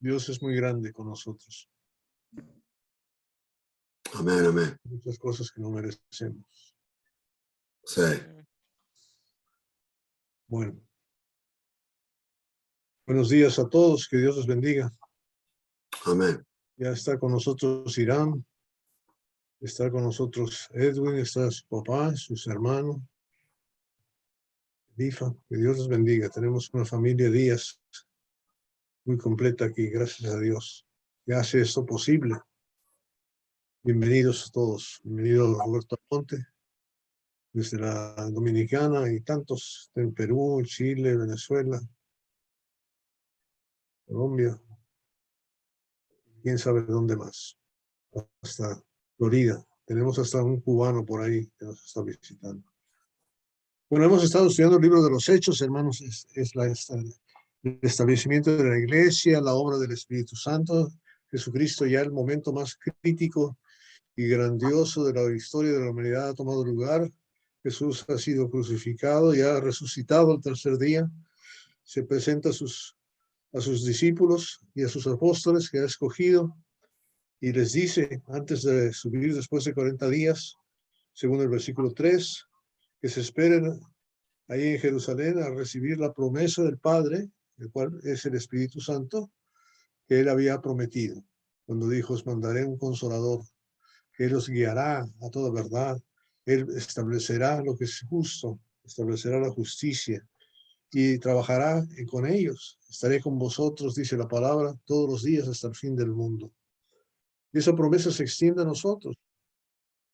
Dios es muy grande con nosotros. Amén, amén. Muchas cosas que no merecemos. Sí. Bueno. Buenos días a todos, que Dios los bendiga. Amén. Ya está con nosotros Irán, está con nosotros Edwin, está su papá, sus hermanos. Difa, que Dios los bendiga. Tenemos una familia Díaz muy completa aquí, gracias a Dios, que hace esto posible. Bienvenidos a todos. Bienvenido Roberto Aponte, desde la Dominicana y tantos en Perú, Chile, Venezuela, Colombia, quién sabe dónde más, hasta Florida. Tenemos hasta un cubano por ahí que nos está visitando. Bueno, hemos estado estudiando el libro de los Hechos, hermanos, es el establecimiento de la iglesia, la obra del Espíritu Santo, Jesucristo, ya el momento más crítico y grandioso de la historia de la humanidad ha tomado lugar. Jesús ha sido crucificado y ha resucitado al tercer día. Se presenta a sus discípulos y a sus apóstoles que ha escogido y les dice, antes de subir después de 40 días, según el versículo 3, que se esperen ahí en Jerusalén a recibir la promesa del Padre, el cual es el Espíritu Santo, que Él había prometido. Cuando dijo, os mandaré un consolador, que Él os guiará a toda verdad, Él establecerá lo que es justo, establecerá la justicia y trabajará con ellos. Estaré con vosotros, dice la palabra, todos los días hasta el fin del mundo. Y esa promesa se extiende a nosotros.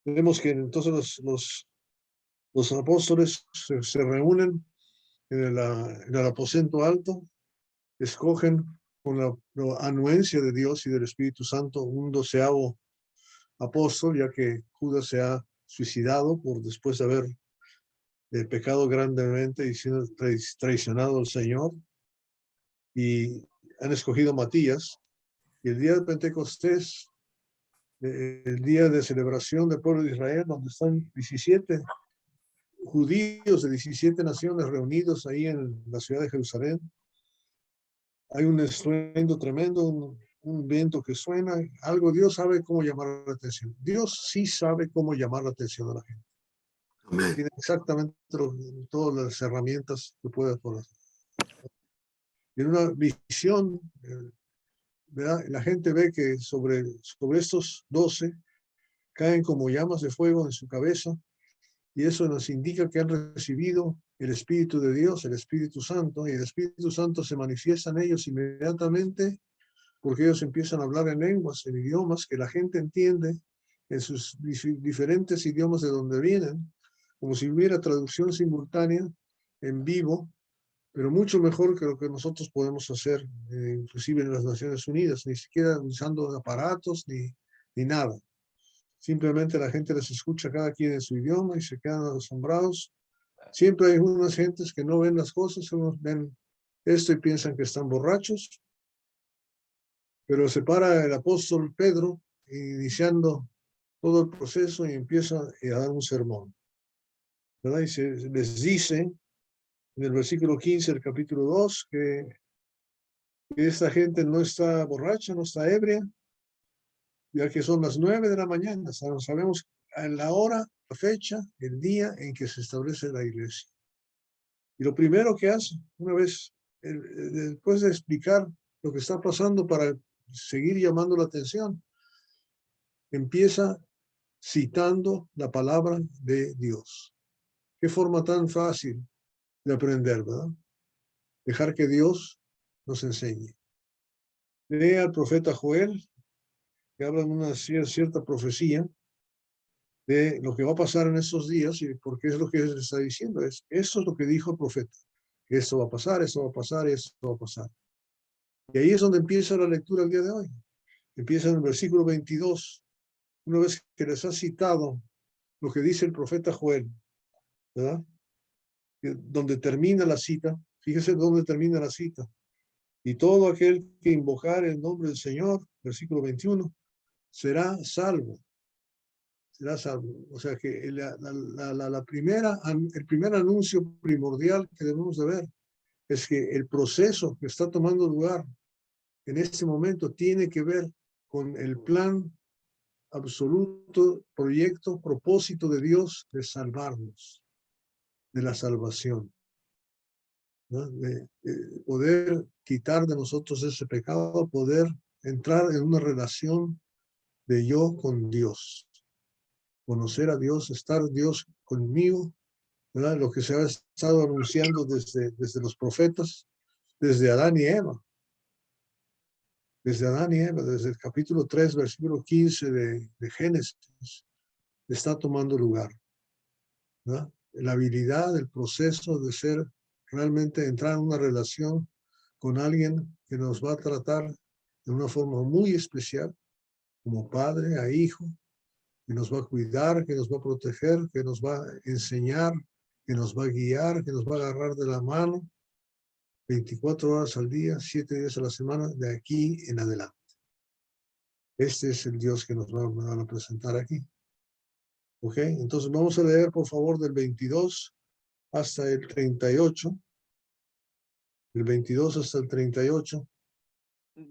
Vemos que entonces los apóstoles se reúnen en el aposento alto, escogen con la anuencia de Dios y del Espíritu Santo un 12º apóstol, ya que Judas se ha suicidado después de haber pecado grandemente y siendo traicionado al Señor. Y han escogido a Matías. Y el día de Pentecostés, el día de celebración del pueblo de Israel, donde están 17 judíos de 17 naciones reunidos ahí en la ciudad de Jerusalén. Hay un estruendo tremendo, un viento que suena, algo. Dios sabe cómo llamar la atención. Dios sí sabe cómo llamar la atención a la gente. Amén. Tiene exactamente todas las herramientas que puede poner. En una visión, ¿verdad? La gente ve que sobre estos 12 caen como llamas de fuego en su cabeza, y eso nos indica que han recibido el Espíritu de Dios, el Espíritu Santo, y el Espíritu Santo se manifiesta en ellos inmediatamente, porque ellos empiezan a hablar en lenguas, en idiomas que la gente entiende, en sus diferentes idiomas de donde vienen, como si hubiera traducción simultánea en vivo, pero mucho mejor que lo que nosotros podemos hacer, inclusive en las Naciones Unidas, ni siquiera usando aparatos ni nada. Simplemente la gente les escucha cada quien en su idioma y se quedan asombrados. Siempre hay unas gentes que no ven las cosas, unos ven esto y piensan que están borrachos, pero se para el apóstol Pedro iniciando todo el proceso y empieza a dar un sermón, ¿verdad? Y les dice en el versículo 15 del capítulo 2 que esta gente no está borracha, no está ebria, ya que son las 9 de la mañana. Sabemos la hora, la fecha, el día en que se establece la iglesia. Y lo primero que hace, una vez, después de explicar lo que está pasando para seguir llamando la atención, empieza citando la palabra de Dios. Qué forma tan fácil de aprender, ¿verdad? Dejar que Dios nos enseñe. Lee al profeta Joel, que habla de una cierta profecía de lo que va a pasar en estos días, y porque es lo que él está diciendo, eso es lo que dijo el profeta, que esto va a pasar, esto va a pasar, esto va a pasar. Y ahí es donde empieza la lectura el día de hoy. Empieza en el versículo 22, una vez que les ha citado lo que dice el profeta Joel, ¿verdad? Donde termina la cita, fíjese dónde termina la cita. Y todo aquel que invocar el nombre del Señor, versículo 21, será salvo. será salvo. O sea que el primer anuncio primordial que debemos de ver es que el proceso que está tomando lugar en este momento tiene que ver con el plan absoluto, proyecto, propósito de Dios de salvarnos, de la salvación, ¿no? De poder quitar de nosotros ese pecado, poder entrar en una relación de yo con Dios, conocer a Dios, estar Dios conmigo, ¿verdad? Lo que se ha estado anunciando desde los profetas, desde Adán y Eva. Desde Adán y Eva, desde el capítulo 3, versículo 15 de Génesis, está tomando lugar, ¿verdad? La habilidad, el proceso de ser, realmente entrar en una relación con alguien que nos va a tratar de una forma muy especial, como padre a hijo, que nos va a cuidar, que nos va a proteger, que nos va a enseñar, que nos va a guiar, que nos va a agarrar de la mano 24 horas al día, 7 días a la semana, de aquí en adelante. Este es el Dios que nos van a presentar aquí. ¿Ok? Entonces vamos a leer, por favor, del 22 hasta el 38. Del 22 hasta el 38.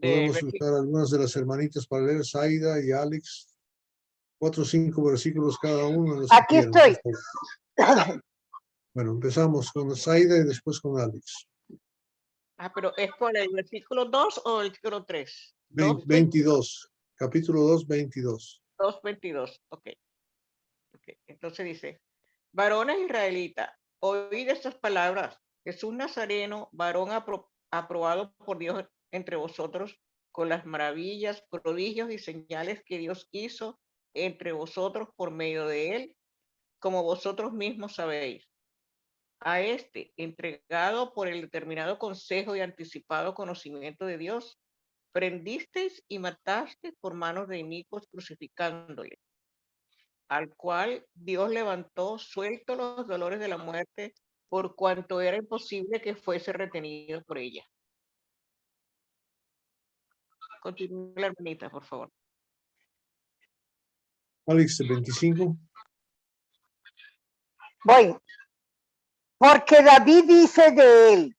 Podemos usar algunas de las hermanitas para leer, Zaida y Alex. 4 o 5 versículos cada uno. Los Aquí estoy. Bueno, empezamos con Zaida y después con Alex. Pero ¿es por el versículo 2 o el versículo 3? 22. Capítulo 2, 22. 2, 22. Ok. Entonces dice, varones israelitas, oíd estas palabras. Jesús Nazareno, varón aprobado por Dios entre vosotros, con las maravillas, prodigios y señales que Dios hizo entre vosotros por medio de él, como vosotros mismos sabéis. A este, entregado por el determinado consejo y anticipado conocimiento de Dios, prendisteis y matasteis por manos de inicuos crucificándole, al cual Dios levantó suelto los dolores de la muerte, por cuanto era imposible que fuese retenido por ella. Continúe la hermanita, por favor. Alex, 25. Voy. Porque David dice de él,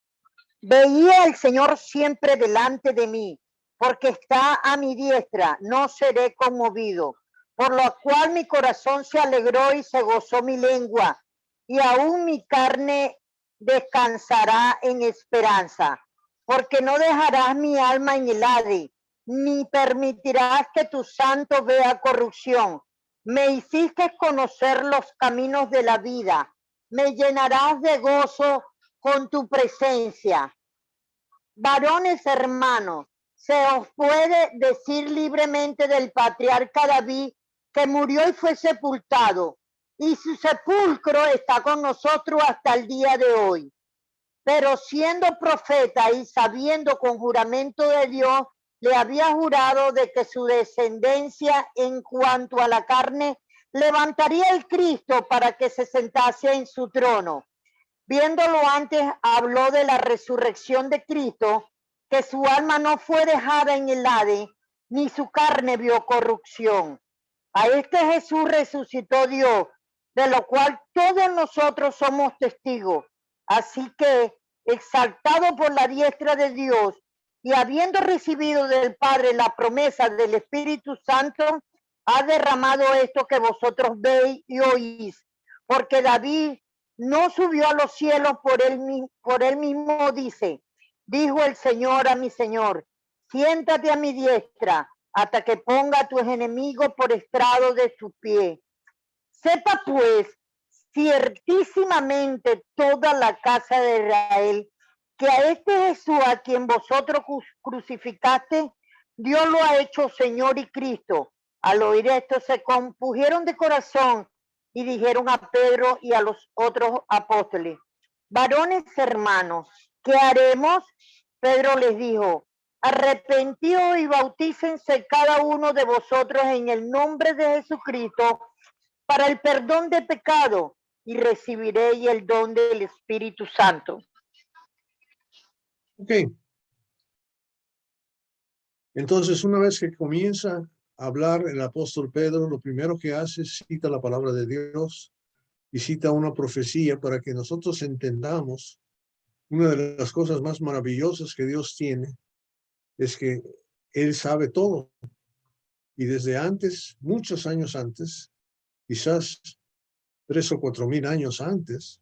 veía al Señor siempre delante de mí, porque está a mi diestra, no seré conmovido. Por lo cual mi corazón se alegró y se gozó mi lengua, y aún mi carne descansará en esperanza. Porque no dejarás mi alma en el Hades, ni permitirás que tu santo vea corrupción. Me hiciste conocer los caminos de la vida, me llenarás de gozo con tu presencia. Varones hermanos, se os puede decir libremente del patriarca David que murió y fue sepultado, y su sepulcro está con nosotros hasta el día de hoy. Pero siendo profeta y sabiendo con juramento de Dios, le había jurado de que su descendencia en cuanto a la carne levantaría el Cristo para que se sentase en su trono. Viéndolo antes, habló de la resurrección de Cristo, que su alma no fue dejada en el Hades, ni su carne vio corrupción. A este Jesús resucitó Dios, de lo cual todos nosotros somos testigos. Así que, exaltado por la diestra de Dios y habiendo recibido del Padre la promesa del Espíritu Santo, ha derramado esto que vosotros veis y oís. Porque David no subió a los cielos por él mismo, dijo el Señor a mi Señor, siéntate a mi diestra hasta que ponga a tus enemigos por estrado de sus pies. Sepa pues ciertísimamente toda la casa de Israel que a este Jesús a quien vosotros crucificaste, Dios lo ha hecho Señor y Cristo. Al oír esto se compusieron de corazón y dijeron a Pedro y a los otros apóstoles, varones hermanos, ¿qué haremos? Pedro les dijo, arrepentíos y bautícense cada uno de vosotros en el nombre de Jesucristo para el perdón de pecado y recibiréis el don del Espíritu Santo. Ok. Entonces, una vez que comienza hablar el apóstol Pedro, lo primero que hace es cita la palabra de Dios y cita una profecía para que nosotros entendamos una de las cosas más maravillosas que Dios tiene es que Él sabe todo. Y desde antes, muchos años antes, quizás 3 o 4 mil años antes,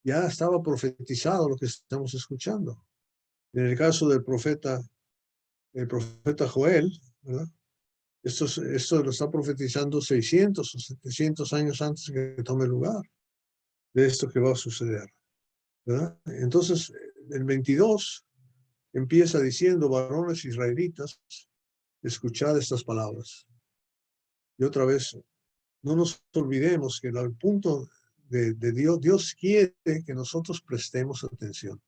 ya estaba profetizado lo que estamos escuchando. En el caso del profeta, el profeta Joel, ¿verdad? Esto lo está profetizando 600 o 700 años antes de que tome lugar de esto que va a suceder, ¿verdad? Entonces, el 22 empieza diciendo, varones israelitas, escuchad estas palabras. Y otra vez, no nos olvidemos que el punto de Dios, Dios quiere que nosotros prestemos atención.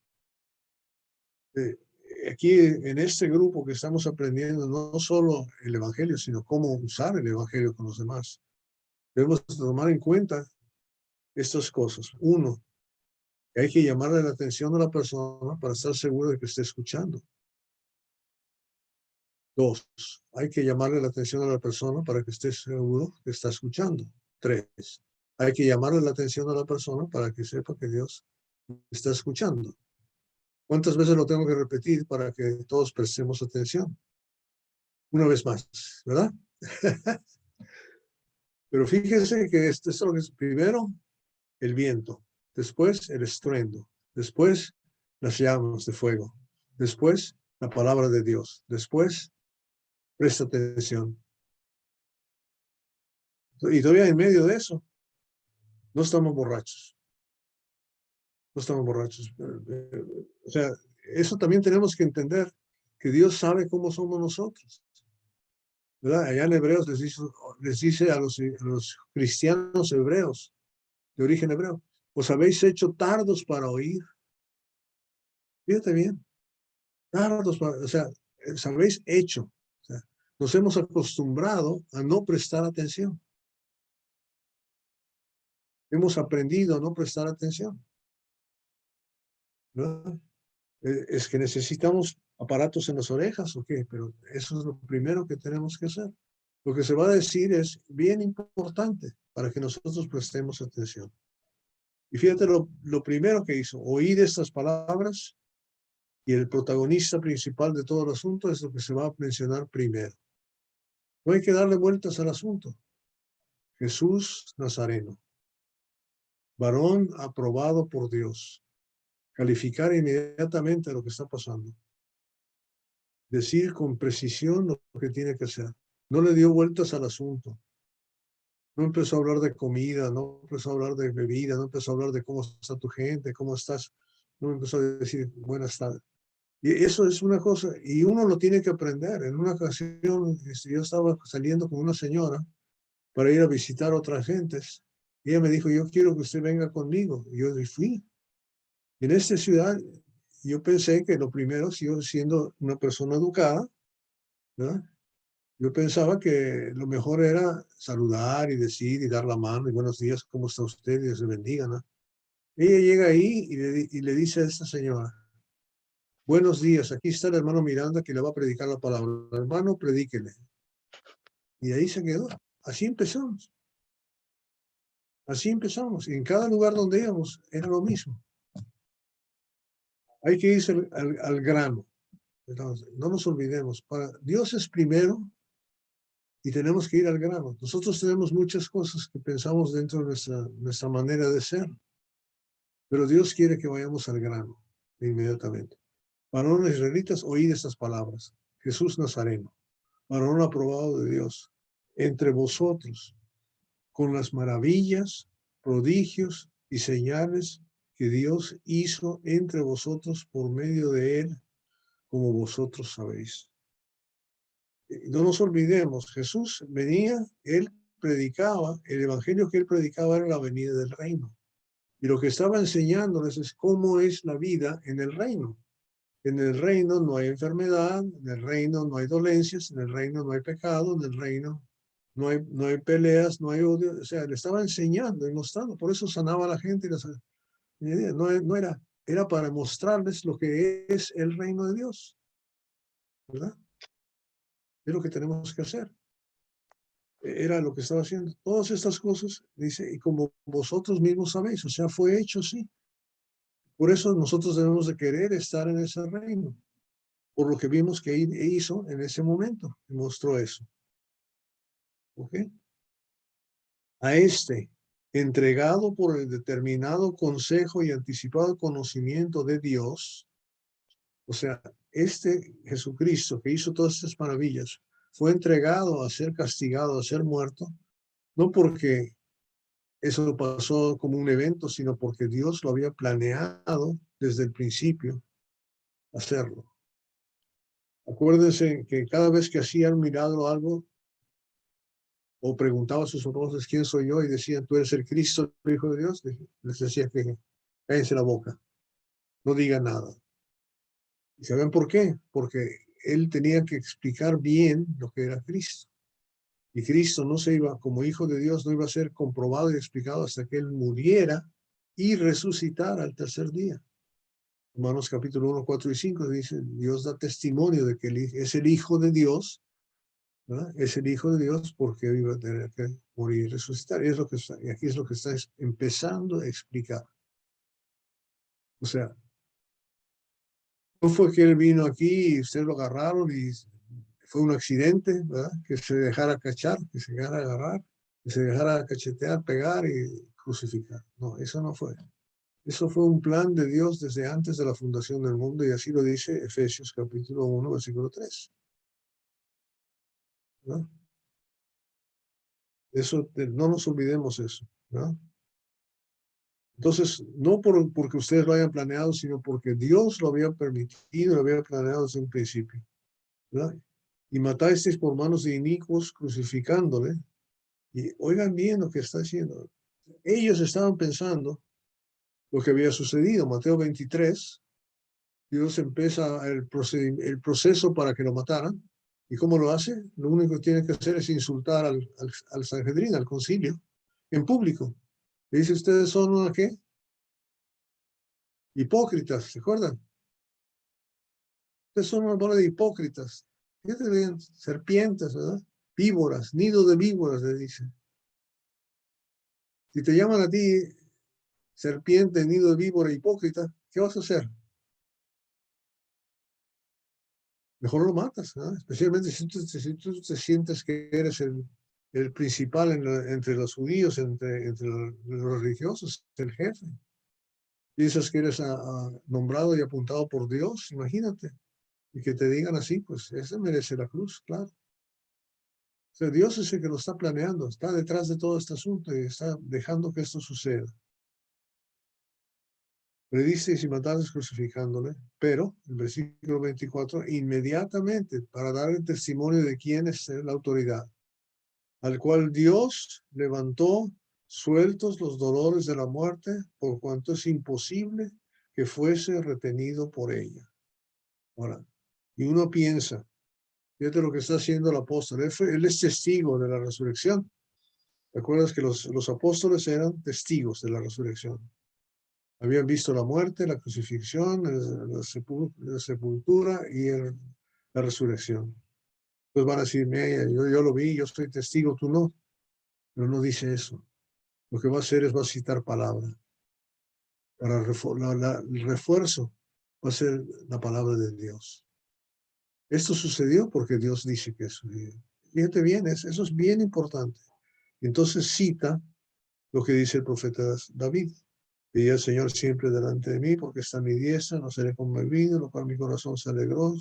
Aquí en este grupo que estamos aprendiendo no solo el Evangelio, sino cómo usar el Evangelio con los demás. Debemos tomar en cuenta estas cosas. Uno, que hay que llamarle la atención a la persona para estar seguro de que esté escuchando. Dos, hay que llamarle la atención a la persona para que esté seguro que está escuchando. Tres, hay que llamarle la atención a la persona para que sepa que Dios está escuchando. ¿Cuántas veces lo tengo que repetir para que todos prestemos atención? Una vez más, ¿verdad? Pero fíjense que esto es lo que es primero el viento, después el estruendo, después las llamas de fuego, después la palabra de Dios, después presta atención. Y todavía en medio de eso, no estamos borrachos. No estamos borrachos. O sea, eso también tenemos que entender, que Dios sabe cómo somos nosotros. ¿Verdad? Allá en Hebreos les dice a los cristianos hebreos, de origen hebreo, os habéis hecho tardos para oír. Fíjate bien, tardos para, o sea, os habéis hecho. O sea, nos hemos acostumbrado a no prestar atención. Hemos aprendido a no prestar atención. ¿Verdad? Es que necesitamos aparatos en las orejas o qué, pero eso es lo primero que tenemos que hacer. Lo que se va a decir es bien importante para que nosotros prestemos atención. Y fíjate lo primero que hizo, oír estas palabras, y el protagonista principal de todo el asunto es lo que se va a mencionar primero. No hay que darle vueltas al asunto. Jesús Nazareno, varón aprobado por Dios. Calificar inmediatamente lo que está pasando. Decir con precisión lo que tiene que hacer. No le dio vueltas al asunto. No empezó a hablar de comida, no empezó a hablar de bebida, no empezó a hablar de cómo está tu gente, cómo estás. No empezó a decir buenas tardes. Y eso es una cosa, y uno lo tiene que aprender. En una ocasión, yo estaba saliendo con una señora para ir a visitar a otras gentes. Y ella me dijo, yo quiero que usted venga conmigo. Y yo fui. En esta ciudad, yo pensé que lo primero, si yo siendo una persona educada, ¿verdad? Yo pensaba que lo mejor era saludar y decir y dar la mano y buenos días, ¿cómo está usted? Dios le bendiga, ¿no? Ella llega ahí y le dice a esta señora, buenos días, aquí está el hermano Miranda que le va a predicar la palabra. Hermano, predíquele. Y ahí se quedó. Así empezamos. Así empezamos. Y en cada lugar donde íbamos era lo mismo. Hay que irse al grano. Entonces, no nos olvidemos. Dios es primero y tenemos que ir al grano. Nosotros tenemos muchas cosas que pensamos dentro de nuestra manera de ser. Pero Dios quiere que vayamos al grano inmediatamente. Varones israelitas, oíd estas palabras. Jesús Nazareno, varón aprobado de Dios, entre vosotros, con las maravillas, prodigios y señales que Dios hizo entre vosotros por medio de él, como vosotros sabéis. No nos olvidemos, Jesús venía, él predicaba, el evangelio que él predicaba era la venida del reino. Y lo que estaba enseñándoles es cómo es la vida en el reino. En el reino no hay enfermedad, en el reino no hay dolencias, en el reino no hay pecado, en el reino no hay peleas, no hay odio. O sea, le estaba enseñando y mostrando. Por eso sanaba a la gente. Era para mostrarles lo que es el reino de Dios. ¿Verdad? Es lo que tenemos que hacer. Era lo que estaba haciendo. Todas estas cosas, dice, y como vosotros mismos sabéis, o sea, fue hecho, sí. Por eso nosotros debemos de querer estar en ese reino, por lo que vimos que hizo en ese momento, y mostró eso. ¿Ok? A este, entregado por el determinado consejo y anticipado conocimiento de Dios, o sea, este Jesucristo que hizo todas estas maravillas, fue entregado a ser castigado, a ser muerto, no porque eso pasó como un evento, sino porque Dios lo había planeado desde el principio hacerlo. Acuérdense que cada vez que hacían un milagro o algo, o preguntaba a sus apóstoles, ¿quién soy yo? Y decían, tú eres el Cristo, el Hijo de Dios. Les decía que cállense la boca, no digan nada. ¿Y saben por qué? Porque él tenía que explicar bien lo que era Cristo. Y Cristo no se iba, como Hijo de Dios, no iba a ser comprobado y explicado hasta que él muriera y resucitara al tercer día. Romanos capítulo 1, 4 y 5 dice, Dios da testimonio de que es el Hijo de Dios, ¿verdad? Es el Hijo de Dios porque iba a tener que morir y resucitar. Y aquí es lo que está empezando a explicar. O sea, no fue que él vino aquí y ustedes lo agarraron y fue un accidente, ¿verdad? Que se dejara cachar, que se dejara agarrar, que se dejara cachetear, pegar y crucificar. No, eso no fue. Eso fue un plan de Dios desde antes de la fundación del mundo y así lo dice Efesios capítulo 1, versículo 3. ¿No? Eso, no nos olvidemos eso. ¿No? Entonces, no porque ustedes lo hayan planeado, sino porque Dios lo había permitido, lo había planeado desde un principio. ¿Verdad? Y matasteis por manos de inicuos, crucificándole. Y oigan bien lo que está haciendo. Ellos estaban pensando lo que había sucedido. Mateo 23, Dios empieza el proceso para que lo mataran. ¿Y cómo lo hace? Lo único que tiene que hacer es insultar al Sanhedrín, al concilio, en público. Le dice, ustedes son una ¿qué? Hipócritas, ¿se acuerdan? Ustedes son una bola de hipócritas. Fíjate bien, serpientes, ¿verdad? Víboras, nido de víboras, le dicen. Si te llaman a ti serpiente, nido de víbora, hipócrita, ¿qué vas a hacer? Mejor lo matas, ¿no? Especialmente si tú te sientes que eres el principal entre los judíos, entre los religiosos, el jefe. Piensas que eres nombrado y apuntado por Dios, imagínate. Y que te digan así, pues ese merece la cruz, claro. O sea, Dios es el que lo está planeando, está detrás de todo este asunto y está dejando que esto suceda. Predisteis y matasteis crucificándole, pero, el versículo 24, inmediatamente para dar el testimonio de quién es la autoridad, al cual Dios levantó sueltos los dolores de la muerte, por cuanto es imposible que fuese retenido por ella. Ahora, y uno piensa, fíjate lo que está haciendo el apóstol, él es testigo de la resurrección. ¿Te acuerdas que los apóstoles eran testigos de la resurrección? Habían visto la muerte, la crucifixión, la sepultura y la resurrección. Pues van a decir, yo lo vi, yo soy testigo, tú no. Pero no dice eso. Lo que va a hacer es va a citar palabra. Para el refuerzo va a ser la palabra de Dios. Esto sucedió porque Dios dice que sucedió. Fíjate bien, eso es bien importante. Entonces cita lo que dice el profeta David. Y el Señor siempre delante de mí, porque está a mi diestra, no seré conmovido, lo cual mi corazón se alegró,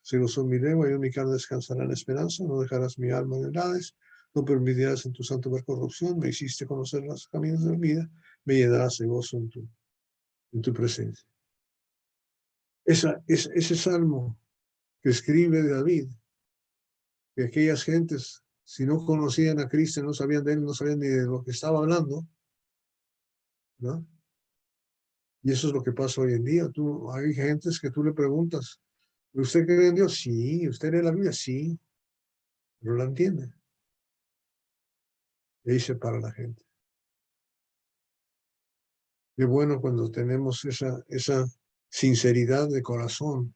se gozó mi lengua, y en mi carne descansará en esperanza, no dejarás mi alma en Hades, no permitirás en tu santo ver corrupción, me hiciste conocer los caminos de la vida, me llenarás de gozo en tu presencia. Ese salmo que escribe David, que aquellas gentes, si no conocían a Cristo, no sabían de él, no sabían ni de lo que estaba hablando, ¿no? Y eso es lo que pasa hoy en día. Hay gentes que tú le preguntas, ¿usted cree en Dios? Sí. ¿Usted lee la Biblia? Sí. No la entiende. Y ahí se para la gente. Qué bueno cuando tenemos esa sinceridad de corazón,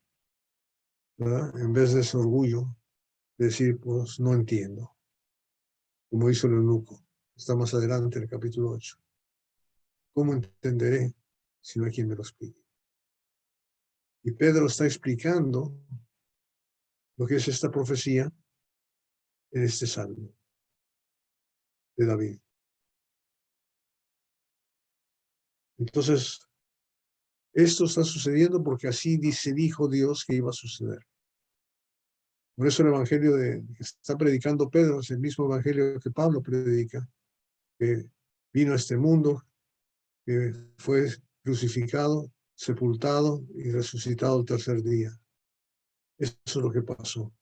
¿verdad? En vez de ese orgullo. decir, pues no entiendo, como hizo el eunuco. Está más adelante en el capítulo 8. ¿Cómo entenderé si no hay quien me lo explique? Y Pedro está explicando lo que es esta profecía en este salmo de David. Entonces, esto está sucediendo porque así dijo Dios que iba a suceder. Por eso el evangelio que está predicando Pedro es el mismo evangelio que Pablo predica, que vino a este mundo, que fue crucificado, sepultado y resucitado el tercer día. Eso es lo que pasó.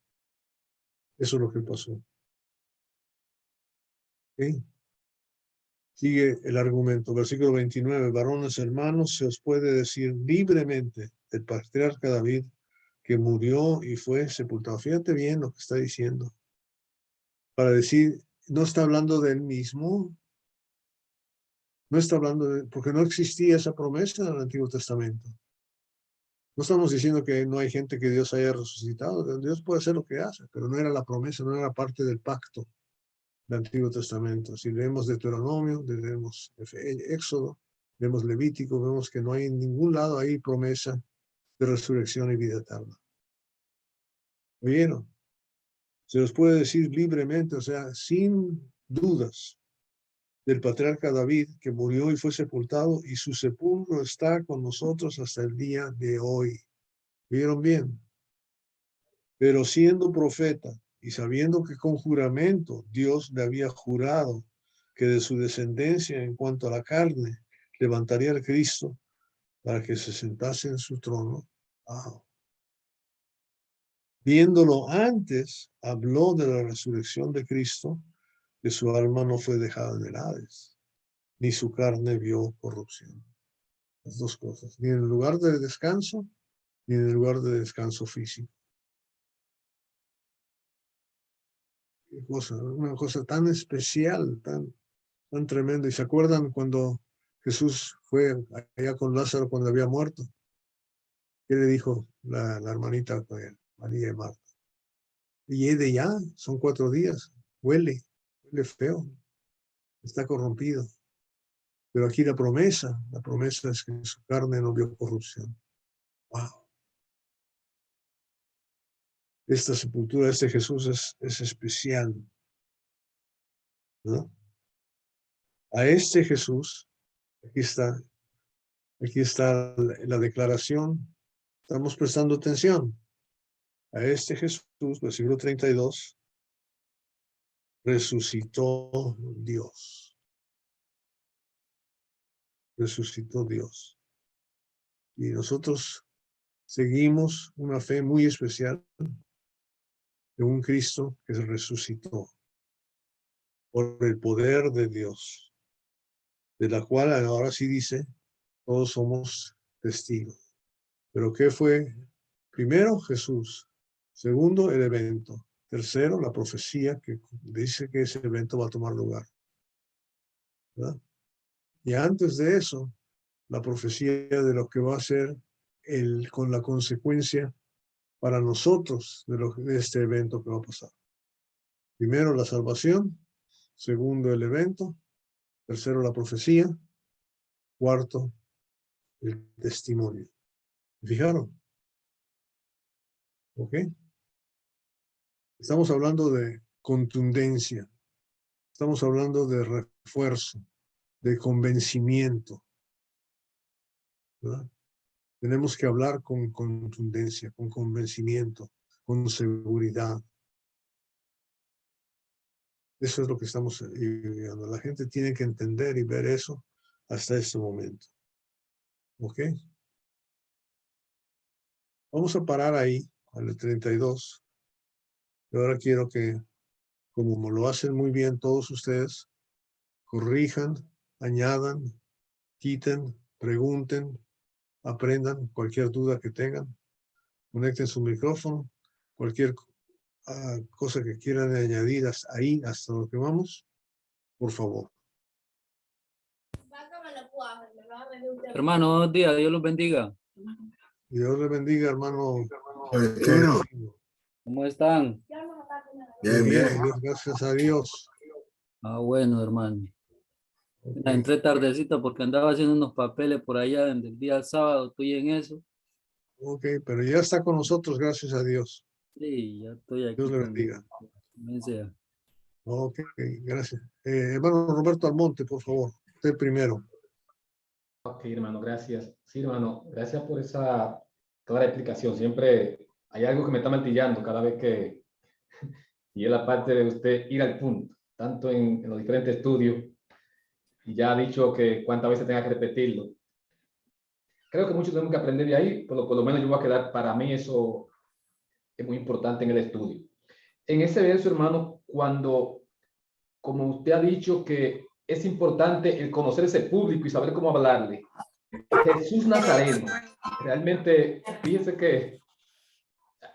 Eso es lo que pasó. ¿Okay? Sigue el argumento, versículo 29, varones hermanos, se os puede decir libremente del patriarca David que murió y fue sepultado. Fíjate bien lo que está diciendo. Para decir, no está hablando de él mismo, no está hablando de, porque no existía esa promesa en el Antiguo Testamento. No estamos diciendo que no hay gente que Dios haya resucitado. Dios puede hacer lo que hace, pero no era la promesa, no era parte del pacto del Antiguo Testamento. Si leemos Deuteronomio, leemos Éxodo, leemos Levítico, vemos que no hay en ningún lado ahí promesa de resurrección y vida eterna. ¿Oyeron? Se los puede decir libremente, o sea, sin dudas, del patriarca David, que murió y fue sepultado, y su sepulcro está con nosotros hasta el día de hoy. ¿Vieron bien? Pero siendo profeta y sabiendo que con juramento Dios le había jurado que de su descendencia en cuanto a la carne levantaría al Cristo para que se sentase en su trono. Wow. Viéndolo antes, habló de la resurrección de Cristo, que su alma no fue dejada en el Hades, ni su carne vio corrupción. Las dos cosas, ni en el lugar de descanso, ni en el lugar de descanso físico. Una cosa tan especial, tan tremenda. ¿Y se acuerdan cuando Jesús fue allá con Lázaro cuando había muerto? ¿Qué le dijo la hermanita María y Marta? Y de ya, son 4 días, huele feo, está corrompido. Pero aquí la promesa es que su carne no vio corrupción. Wow. Esta sepultura, este Jesús es especial, ¿no? A este Jesús, aquí está la declaración, estamos prestando atención. A este Jesús, versículo 32, resucitó Dios. Resucitó Dios. Y nosotros seguimos una fe muy especial de un Cristo que se resucitó por el poder de Dios, de la cual ahora sí dice, todos somos testigos. Pero ¿qué fue? Primero, Jesús. Segundo, el evento. Tercero, la profecía que dice que ese evento va a tomar lugar. ¿Verdad? Y antes de eso, la profecía de lo que va a ser con la consecuencia para nosotros de este evento que va a pasar. Primero, la salvación. Segundo, el evento. Tercero, la profecía. Cuarto, el testimonio. ¿Fijaron? ¿Ok? Estamos hablando de contundencia. Estamos hablando de refuerzo, de convencimiento. ¿Verdad? Tenemos que hablar con contundencia, con convencimiento, con seguridad. Eso es lo que estamos viviendo. La gente tiene que entender y ver eso hasta este momento. ¿Ok? Vamos a parar ahí, al 32. Y ahora quiero que, como lo hacen muy bien todos ustedes, corrijan, añadan, quiten, pregunten, aprendan cualquier duda que tengan. Conecten su micrófono, cualquier cosa que quieran añadir hasta lo que vamos, por favor. Hermano, buenos días, Dios los bendiga. Y Dios le bendiga, hermano. ¿Qué no? ¿Cómo están? Bien, bien. Gracias a Dios. Ah, bueno, hermano. Ok. Entré tardecito porque andaba haciendo unos papeles por allá desde el día sábado, estoy en eso. Ok, pero ya está con nosotros, gracias a Dios. Sí, ya estoy aquí Dios le con bendiga. quien sea. Ok, gracias. Hermano Roberto Almonte, por favor, usted primero. Ok, hermano, gracias. Sí, hermano, gracias por esa toda la explicación. Siempre hay algo que me está martillando cada vez que, y es la parte de usted ir al punto, tanto en los diferentes estudios, y ya ha dicho que cuántas veces tenga que repetirlo. Creo que muchos tenemos que aprender de ahí, por lo menos yo voy a quedar, para mí eso es muy importante en el estudio. En ese verso, hermano, cuando, como usted ha dicho, que es importante el conocer ese público y saber cómo hablarle. Jesús Nazareno, realmente, fíjese que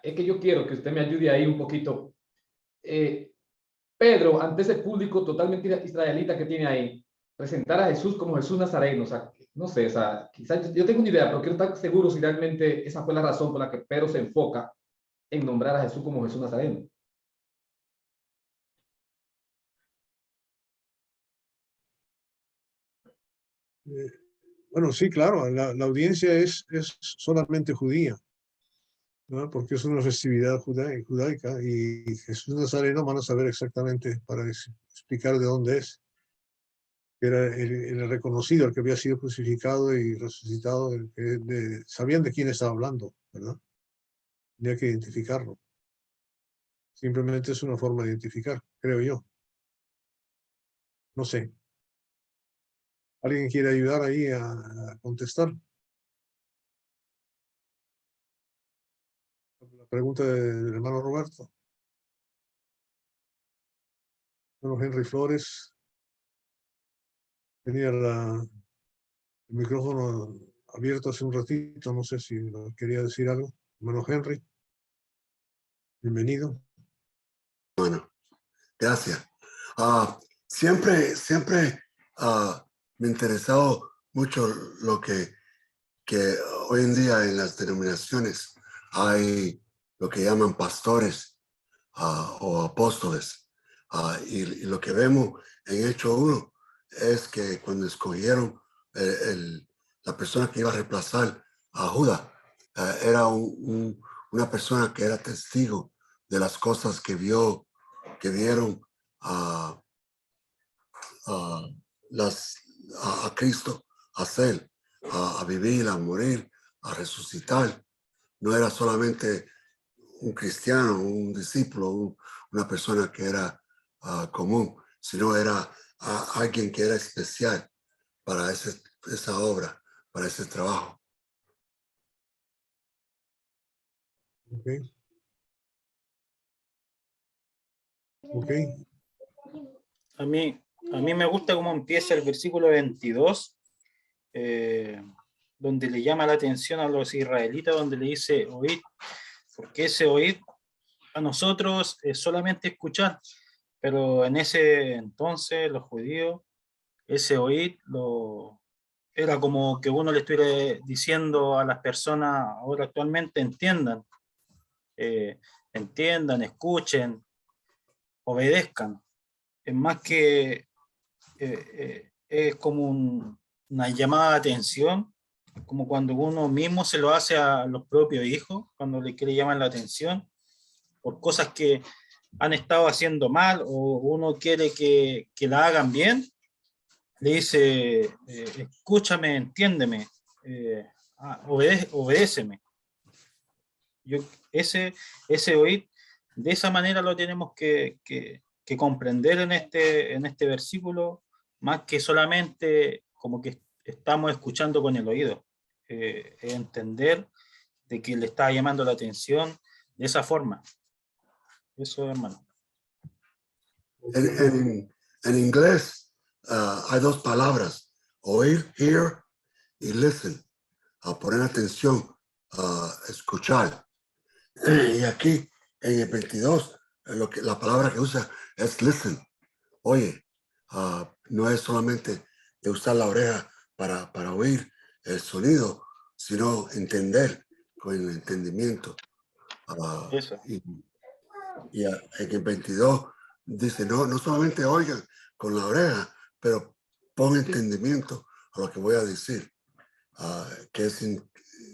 es que yo quiero que usted me ayude ahí un poquito. Pedro, ante ese público totalmente israelita que tiene ahí, presentar a Jesús como Jesús Nazareno, o sea, no sé, o sea, quizás yo tengo una idea, pero quiero estar seguro si realmente esa fue la razón por la que Pedro se enfoca en nombrar a Jesús como Jesús Nazareno. Bueno, sí, claro, la audiencia es solamente judía, ¿no? Porque es una festividad judaica y Jesús Nazareno van a saber exactamente para explicar de dónde es. Era el reconocido, el que había sido crucificado y resucitado, sabían de quién estaba hablando, ¿verdad? Tenía que identificarlo. Simplemente es una forma de identificar, creo yo. No sé. ¿Alguien quiere ayudar ahí a contestar? La pregunta del hermano Roberto. Hermano Henry Flores. Tenía el micrófono abierto hace un ratito, no sé si quería decir algo. Hermano Henry, bienvenido. Bueno, gracias. Siempre me ha interesado mucho lo que hoy en día en las denominaciones hay lo que llaman pastores o apóstoles. Y lo que vemos en Hechos 1 es que cuando escogieron la persona que iba a reemplazar a Judas, era una persona que era testigo de las cosas que vieron a Cristo hacer, a vivir, a morir, a resucitar. No era solamente un cristiano, un discípulo, una persona que era común, sino era alguien que era especial para esa obra, para ese trabajo. Ok. Ok. A mí me gusta cómo empieza el versículo 22, donde le llama la atención a los israelitas, donde le dice oíd, porque ese oíd a nosotros es solamente escuchar, pero en ese entonces los judíos, ese oíd era como que uno le estuviera diciendo a las personas ahora actualmente entiendan, escuchen, obedezcan. Es más que es como una llamada de atención, como cuando uno mismo se lo hace a los propios hijos, cuando le quiere llamar la atención por cosas que han estado haciendo mal o uno quiere que la hagan bien, le dice, escúchame, entiéndeme, obedéceme. Ese oír, de esa manera lo tenemos que comprender en este versículo, más que solamente como que estamos escuchando con el oído, entender de que le está llamando la atención de esa forma. Eso, hermano. En inglés hay dos palabras, oír, hear, y listen, poner atención, escuchar. Y aquí en el 22, la palabra que usa es listen. Oye, no es solamente de usar la oreja para oír el sonido, sino entender con el entendimiento. Eso. Y en el 22 dice, no solamente oigan con la oreja, pero pon entendimiento a lo que voy a decir, que es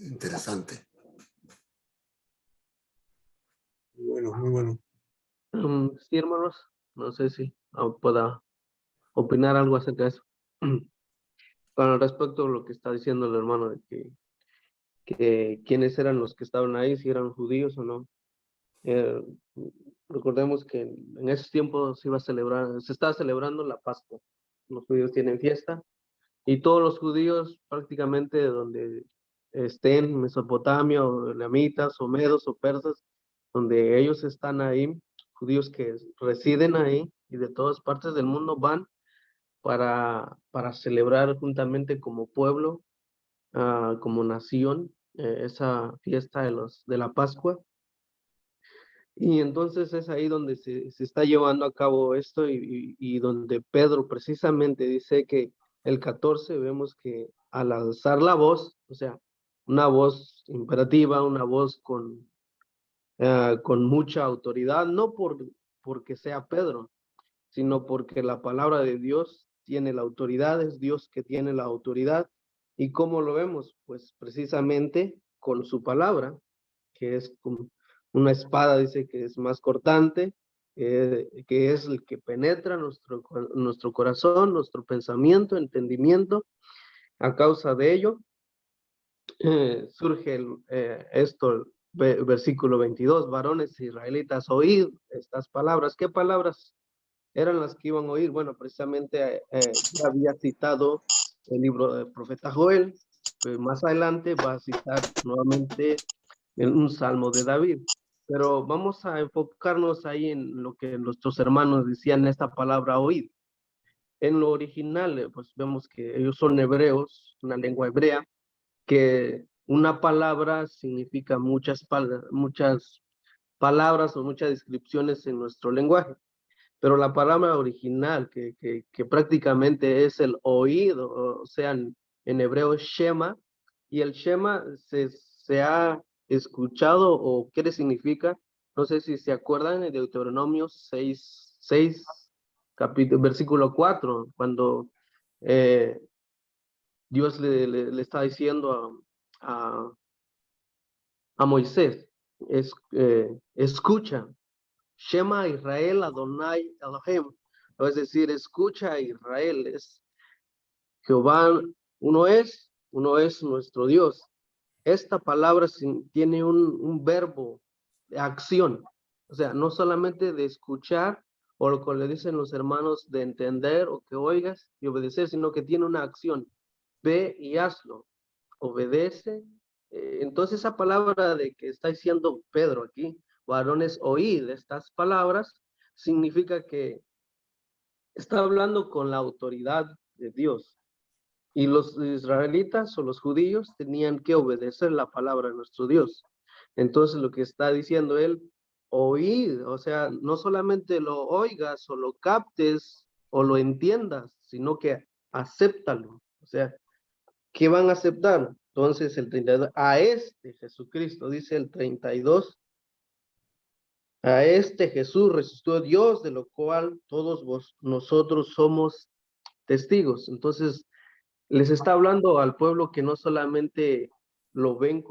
interesante. Bueno, muy bueno. Sí, hermanos, no sé si pueda opinar algo acerca de eso. Con respecto a lo que está diciendo el hermano de que quiénes eran los que estaban ahí, si eran judíos o no. Recordemos que en esos tiempos se estaba celebrando la Pascua. Los judíos tienen fiesta y todos los judíos prácticamente donde estén, Mesopotamia o elamitas o medos o persas, donde ellos están ahí, judíos que residen ahí y de todas partes del mundo van para celebrar juntamente como pueblo, como nación, esa fiesta de la Pascua. Y entonces es ahí donde se está llevando a cabo esto y donde Pedro precisamente dice que el 14 vemos que al alzar la voz, o sea, una voz imperativa, una voz con mucha autoridad, no porque sea Pedro, sino porque la palabra de Dios tiene la autoridad, es Dios que tiene la autoridad. ¿Y cómo lo vemos? Pues precisamente con su palabra, que es como una espada, dice que es más cortante, que es el que penetra nuestro corazón, nuestro pensamiento, entendimiento. A causa de ello, surge esto, versículo 22, varones israelitas, oíd estas palabras. ¿Qué palabras eran las que iban a oír? Bueno, precisamente ya había citado el libro del profeta Joel, más adelante va a citar nuevamente en un salmo de David. Pero vamos a enfocarnos ahí en lo que nuestros hermanos decían esta palabra oír. En lo original, pues vemos que ellos son hebreos, una lengua hebrea, que una palabra significa muchas palabras o muchas descripciones en nuestro lenguaje. Pero la palabra original, que prácticamente es el oído, o sea, en hebreo es Shema, y el Shema se ha escuchado o qué significa, no sé si se acuerdan de Deuteronomio 6, versículo 4, cuando Dios le está diciendo a Moisés, escucha, Shema Israel Adonai Elohim, es decir, escucha Israel, es Jehová, uno es nuestro Dios. Esta palabra tiene un verbo de acción, o sea, no solamente de escuchar, o lo que le dicen los hermanos de entender o que oigas y obedecer, sino que tiene una acción. Ve y hazlo, obedece. Entonces esa palabra de que está diciendo Pedro aquí, varones, oíd estas palabras, significa que está hablando con la autoridad de Dios. Y los israelitas o los judíos tenían que obedecer la palabra de nuestro Dios. Entonces lo que está diciendo él, oíd, o sea, no solamente lo oigas o lo captes o lo entiendas, sino que acéptalo. O sea, ¿qué van a aceptar? Entonces el 32, a este Jesucristo, dice el 32, a este Jesús resucitó Dios, de lo cual todos nosotros somos testigos. Entonces, les está hablando al pueblo que no solamente lo ven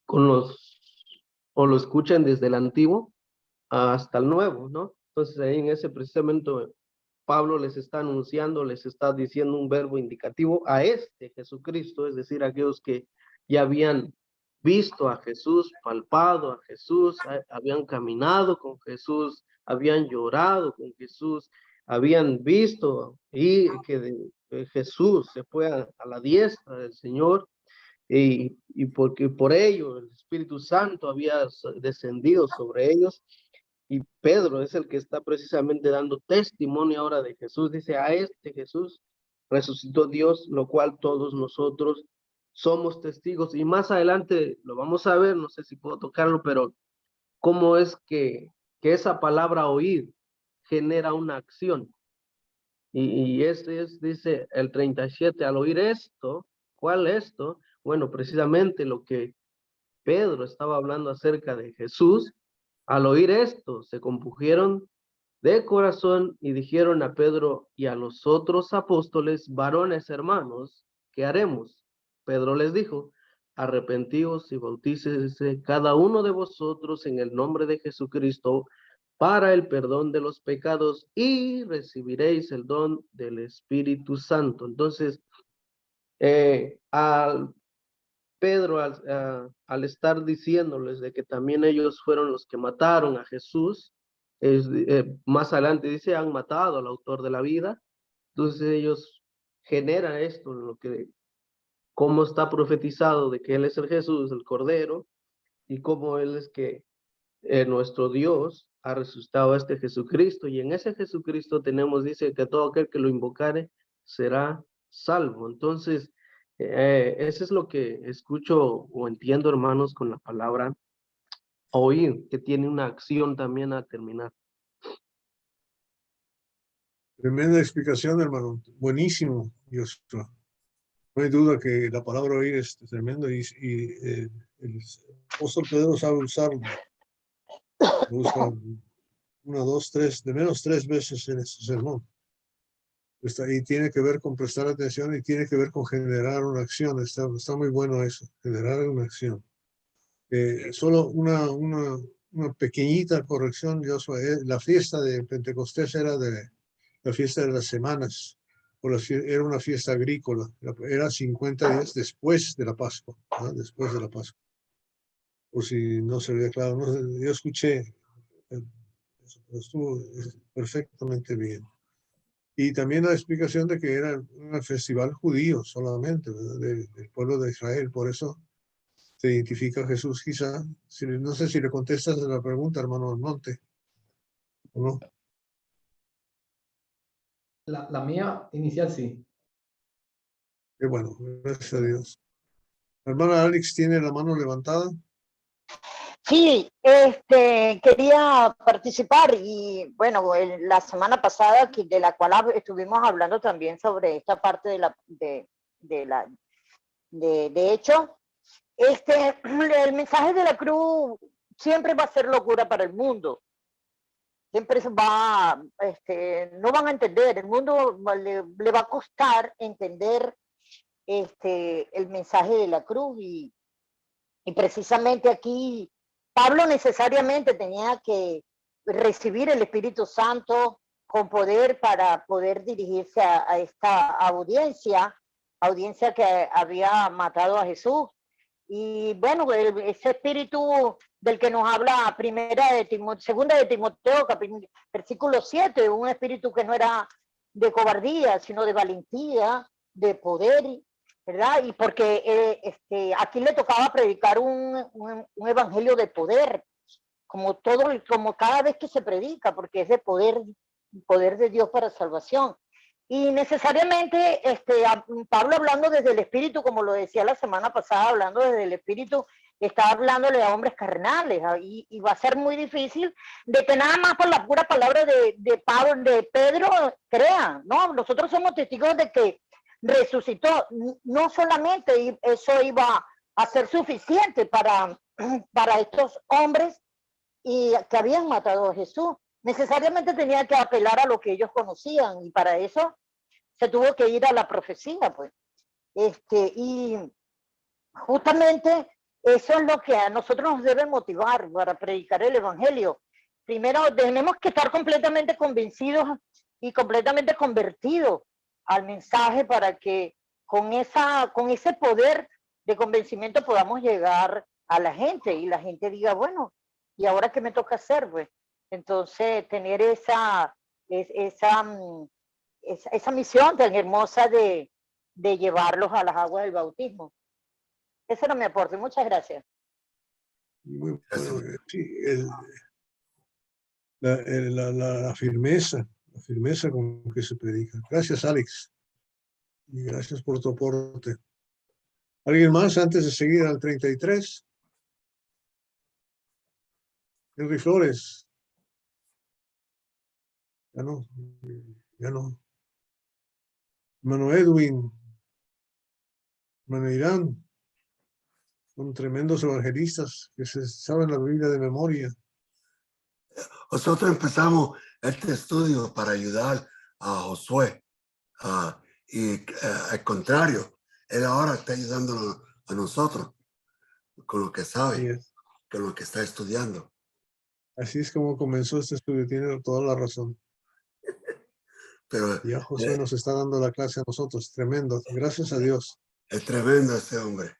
o lo escuchan desde el antiguo hasta el nuevo, ¿no? Entonces ahí en ese precisamente Pablo les está anunciando, les está diciendo un verbo indicativo a este Jesucristo, es decir, a aquellos que ya habían visto a Jesús, palpado a Jesús, habían caminado con Jesús, habían llorado con Jesús, habían visto y que Jesús se fue a la diestra del Señor y porque por ello el Espíritu Santo había descendido sobre ellos. Y Pedro es el que está precisamente dando testimonio ahora de Jesús. Dice, a este Jesús resucitó Dios, lo cual todos nosotros somos testigos. Y más adelante lo vamos a ver, no sé si puedo tocarlo, pero cómo es que esa palabra oír genera una acción. Y dice el 37, al oír esto, ¿cuál esto? Bueno, precisamente lo que Pedro estaba hablando acerca de Jesús, Al oír esto, se compungieron de corazón y dijeron a Pedro y a los otros apóstoles: varones hermanos, ¿qué haremos? Pedro les dijo: arrepentíos y bautícese cada uno de vosotros en el nombre de Jesucristo para el perdón de los pecados y recibiréis el don del Espíritu Santo. Entonces, al Pedro, al estar diciéndoles de que también ellos fueron los que mataron a Jesús, más adelante dice, han matado al autor de la vida. Entonces ellos generan esto, lo que, cómo está profetizado de que Él es el Jesús, el Cordero, y cómo Él es que nuestro Dios ha resucitado a este Jesucristo, y en ese Jesucristo tenemos, dice, que todo aquel que lo invocare será salvo. Entonces, eso es lo que escucho o entiendo, hermanos, con la palabra oír, que tiene una acción también a terminar. Tremenda explicación, hermano. Buenísimo, Joshua. No hay duda que la palabra oír es tremendo y el apóstol Pedro sabe usarlo. Lo usa una, dos, tres, de menos 3 veces en este sermón. Y tiene que ver con prestar atención y tiene que ver con generar una acción. Está muy bueno eso, generar una acción. Solo una pequeñita corrección, Joshua. La fiesta de Pentecostés era la fiesta de las semanas, era una fiesta agrícola, era 50 días después de la Pascua, ¿no? Después de la Pascua. Por si no se veía claro, no, yo escuché, estuvo perfectamente bien. Y también la explicación de que era un festival judío solamente, del pueblo de Israel, por eso se identifica a Jesús quizá. No sé si le contestas a la pregunta, hermano Almonte, ¿o no? La mía inicial sí. Qué bueno, gracias a Dios. La hermana Alex tiene la mano levantada. Sí, quería participar y bueno, la semana pasada de la cual estuvimos hablando también sobre esta parte de hecho, el mensaje de la cruz siempre va a ser locura para el mundo. Siempre no van a entender, el mundo le va a costar entender el mensaje de la cruz y precisamente aquí Pablo necesariamente tenía que recibir el Espíritu Santo con poder para poder dirigirse a esta audiencia que había matado a Jesús. Y bueno, ese espíritu del que nos habla segunda de Timoteo, versículo 7, un espíritu que no era de cobardía, sino de valentía, de poder, ¿verdad? Y porque aquí le tocaba predicar un evangelio de poder, como cada vez que se predica, porque es de poder de Dios para salvación. Y necesariamente Pablo, hablando desde el Espíritu, como lo decía la semana pasada, hablando desde el Espíritu, está hablándole a hombres carnales, y va a ser muy difícil de que nada más por la pura palabra de Pedro crean, ¿no? Nosotros somos testigos de que resucitó, no solamente eso iba a ser suficiente para estos hombres y que habían matado a Jesús. Necesariamente tenía que apelar a lo que ellos conocían, y para eso se tuvo que ir a la profecía, pues. Y justamente eso es lo que a nosotros nos debe motivar para predicar el evangelio. Primero, tenemos que estar completamente convencidos y completamente convertidos al mensaje para que con ese poder de convencimiento podamos llegar a la gente y la gente diga, bueno, ¿y ahora qué me toca hacer? Pues entonces tener esa misión tan hermosa de llevarlos a las aguas del bautismo. Ese era mi aporte. Muchas gracias. Muy bueno, sí, la firmeza con que se predica. Gracias, Alex. Y gracias por tu aporte. ¿Alguien más antes de seguir al 33? Henry Flores. Ya no. Hermano Edwin. Hermano Irán. Son tremendos evangelistas que se saben la Biblia de memoria. Nosotros empezamos este estudio para ayudar a Josué. Al contrario, él ahora está ayudándonos a nosotros con lo que Así sabe, es. con lo que está estudiando. Así es como comenzó este estudio, tiene toda la razón. Pero Ya Josué nos está dando la clase a nosotros, tremendo, gracias a Dios. es tremendo ese hombre.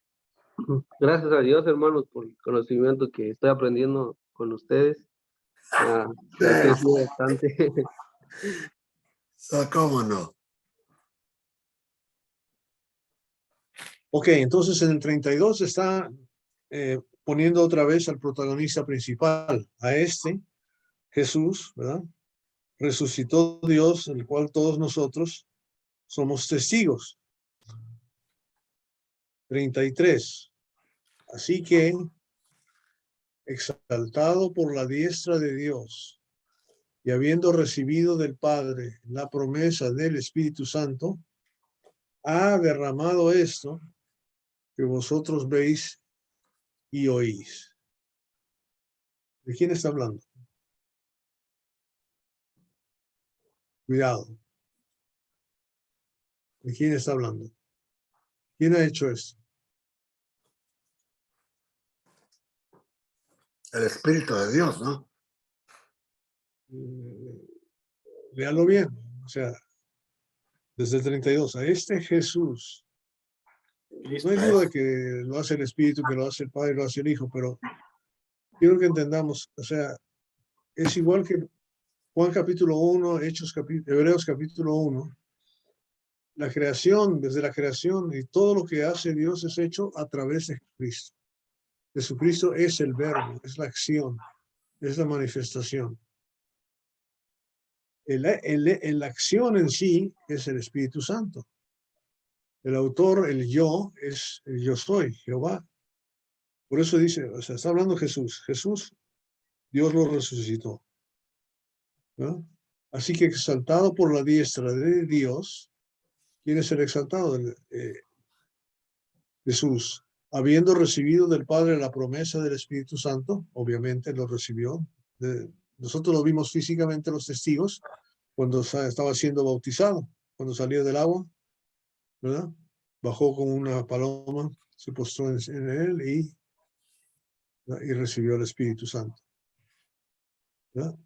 Gracias a Dios, hermanos, por el conocimiento que estoy aprendiendo con ustedes. He crecido bastante. ¿Cómo no? Ok, entonces en el 32 está poniendo otra vez al protagonista principal, a este, Jesús, ¿verdad? Resucitó Dios, el cual todos nosotros somos testigos. 33. Así que, exaltado por la diestra de Dios y habiendo recibido del Padre la promesa del Espíritu Santo, ha derramado esto que vosotros veis y oís. ¿De quién está hablando? Cuidado. ¿De quién está hablando? ¿Quién ha hecho esto? El Espíritu de Dios, ¿no? Léalo bien. O sea, desde el 32. A este Jesús. No hay duda de que lo hace el Espíritu, que lo hace el Padre, lo hace el Hijo, pero quiero que entendamos, o sea, es igual que Juan capítulo 1, Hebreos capítulo 1. La creación, desde la creación y todo lo que hace Dios es hecho a través de Cristo. Jesucristo es el verbo, es la acción, es la manifestación. La acción en sí es el Espíritu Santo. El autor, el yo, es el yo soy, Jehová. Por eso dice, o sea, está hablando Jesús. Jesús, Dios lo resucitó, ¿no? Así que exaltado por la diestra de Dios, ¿quién es el exaltado? Jesús. Habiendo recibido del Padre la promesa del Espíritu Santo, obviamente lo recibió. Nosotros lo vimos físicamente, los testigos, cuando estaba siendo bautizado, cuando salió del agua, ¿verdad? Bajó con una paloma, se postró en él y recibió el Espíritu Santo, ¿verdad?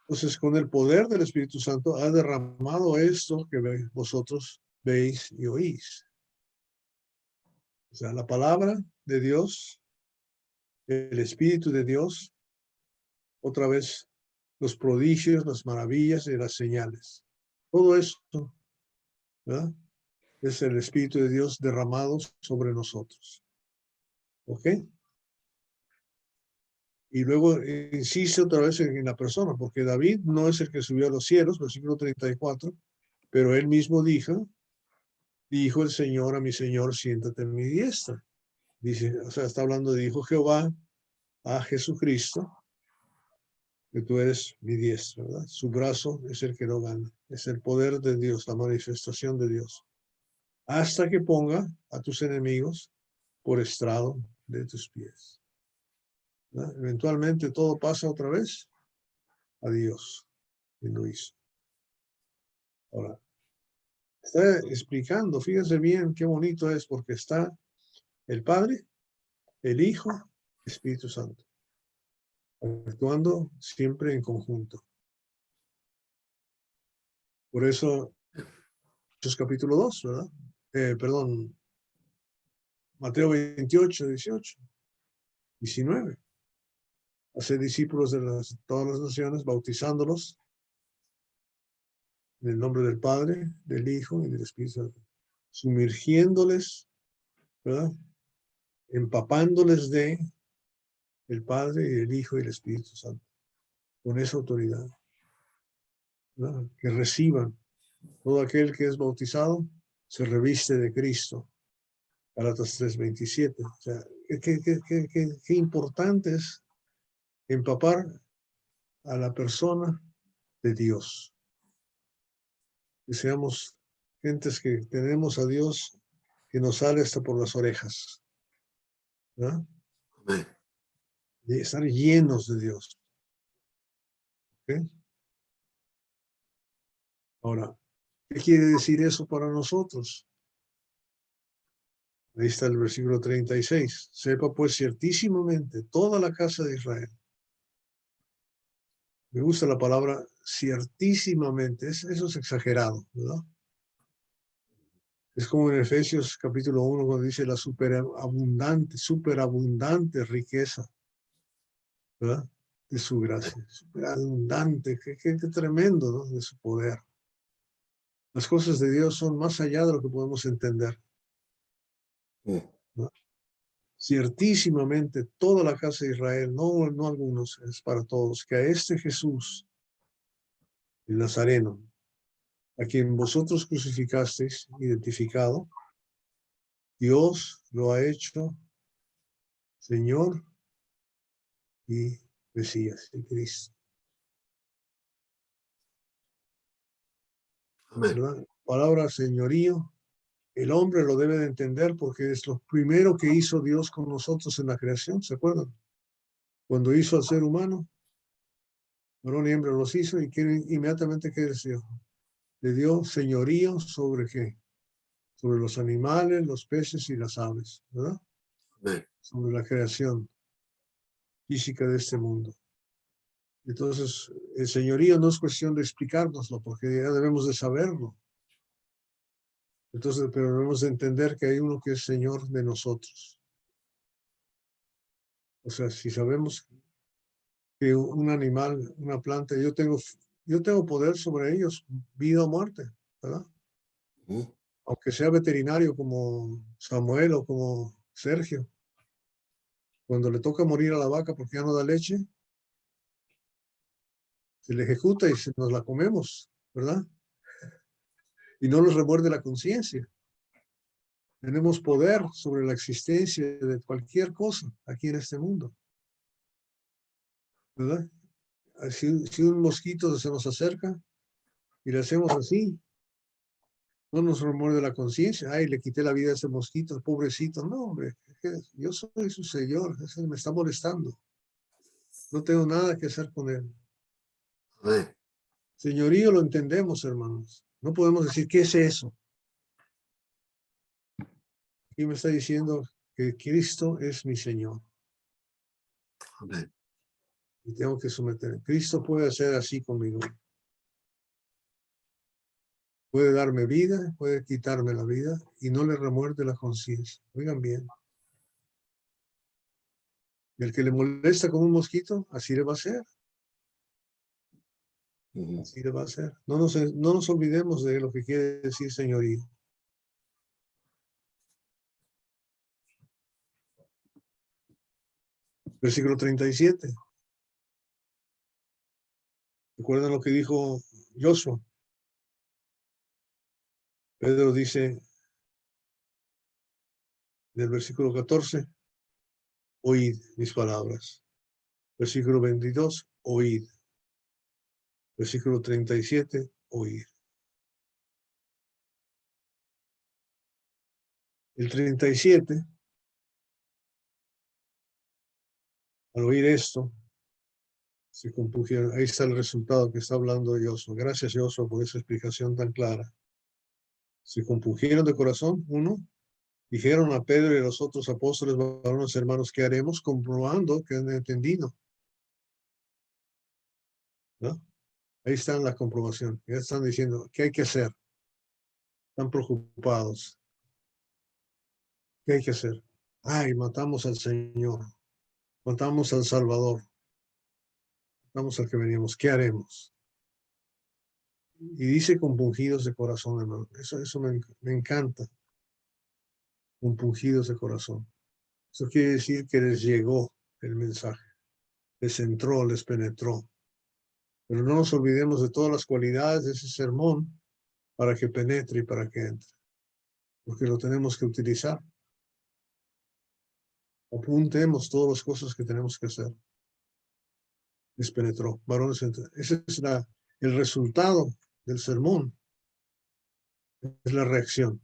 Entonces, con el poder del Espíritu Santo ha derramado esto que vosotros veis y oís. O sea, la palabra de Dios, el Espíritu de Dios, otra vez los prodigios, las maravillas y las señales. Todo esto, ¿verdad? Es el Espíritu de Dios derramado sobre nosotros. ¿Ok? Y luego insiste otra vez en la persona, porque David no es el que subió a los cielos, versículo 34, pero él mismo dijo el Señor a mi Señor, siéntate en mi diestra. Dice, o sea, está hablando de dijo Jehová a Jesucristo, que tú eres mi diestra, ¿verdad? Su brazo es el que lo gana, es el poder de Dios, la manifestación de Dios. Hasta que ponga a tus enemigos por estrado de tus pies. ¿Verdad? Eventualmente todo pasa otra vez a Dios, y lo hizo. Ahora, está explicando, fíjense bien qué bonito es, porque está el Padre, el Hijo, el Espíritu Santo, actuando siempre en conjunto. Por eso, Hechos capítulo 2, ¿verdad? Perdón, Mateo 28, 18, 19. Hacer discípulos de todas las naciones, bautizándolos en el nombre del Padre, del Hijo y del Espíritu Santo, sumergiéndoles, ¿verdad? Empapándoles de el Padre y el Hijo y el Espíritu Santo, con esa autoridad, ¿verdad? Que reciban. Todo aquel que es bautizado se reviste de Cristo. Gálatas 3:27. O sea, qué importante es empapar a la persona de Dios. Que seamos gentes que tenemos a Dios que nos sale hasta por las orejas, ¿verdad? Amén. De estar llenos de Dios. ¿Ok? Ahora, ¿qué quiere decir eso para nosotros? Ahí está el versículo 36. Sepa pues ciertísimamente toda la casa de Israel. Me gusta la palabra ciertísimamente. Eso es exagerado, ¿verdad? Es como en Efesios capítulo 1 cuando dice la superabundante riqueza, ¿verdad? De su gracia. Superabundante. Qué tremendo, ¿no? De su poder. Las cosas de Dios son más allá de lo que podemos entender, ¿no? Ciertísimamente toda la casa de Israel, no algunos, es para todos, que a este Jesús, el Nazareno, a quien vosotros crucificasteis, identificado, Dios lo ha hecho Señor y Mesías, y Cristo. Amén. ¿Verdad? Palabra señorío, el hombre lo debe de entender porque es lo primero que hizo Dios con nosotros en la creación, ¿se acuerdan? Cuando hizo al ser humano, varón y hembra los hizo y inmediatamente ¿qué decía? Le dio señorío sobre qué? Sobre los animales, los peces y las aves, ¿verdad? Amén. Sobre la creación física de este mundo. Entonces, el señorío no es cuestión de explicárnoslo, porque ya debemos de saberlo. Entonces, pero debemos de entender que hay uno que es Señor de nosotros. O sea, si sabemos que un animal, una planta, yo tengo poder sobre ellos, vida o muerte, ¿verdad? Ujú. Aunque sea veterinario como Samuel o como Sergio, cuando le toca morir a la vaca porque ya no da leche, se le ejecuta y nos la comemos, ¿verdad? Y no nos remuerde la conciencia. Tenemos poder sobre la existencia de cualquier cosa aquí en este mundo, ¿verdad? Si un mosquito se nos acerca y le hacemos así, no nos remuerde la conciencia. Ay, le quité la vida a ese mosquito, pobrecito. No, hombre, yo soy su Señor, ese me está molestando. No tengo nada que hacer con él. Amén. Señorío lo entendemos, hermanos. No podemos decir, ¿qué es eso? Aquí me está diciendo que Cristo es mi Señor. Amén. Y tengo que someter. Cristo puede hacer así conmigo. Puede darme vida, puede quitarme la vida y no le remuerde la conciencia. Oigan bien. Y el que le molesta como un mosquito, así le va a hacer. Ujú. Así le va a hacer. No nos olvidemos de lo que quiere decir señorío. Versículo 37. ¿Recuerdan lo que dijo Joshua? Pedro dice del versículo 14, oíd mis palabras. Versículo 22, oíd. Versículo 37, oíd. El 37, al oír esto, se compugieron. Ahí está el resultado que está hablando Joshua. Gracias, Joshua, por esa explicación tan clara. Se compugieron de corazón, uno. Dijeron a Pedro y a los otros apóstoles, varones hermanos, ¿qué haremos? Comprobando que han entendido, ¿no? Ahí está la comprobación. Ya están diciendo, ¿qué hay que hacer? Están preocupados. ¿Qué hay que hacer? Ay, matamos al Señor. Matamos al Salvador. Matamos al que veníamos. ¿Qué haremos? Y dice compungidos de corazón, hermano. Eso me encanta. Compungidos de corazón. Eso quiere decir que les llegó el mensaje. Les entró, les penetró. Pero no nos olvidemos de todas las cualidades de ese sermón para que penetre y para que entre. Porque lo tenemos que utilizar. Apuntemos todas las cosas que tenemos que hacer. Les penetró. Varones, ese es el resultado del sermón. Es la reacción.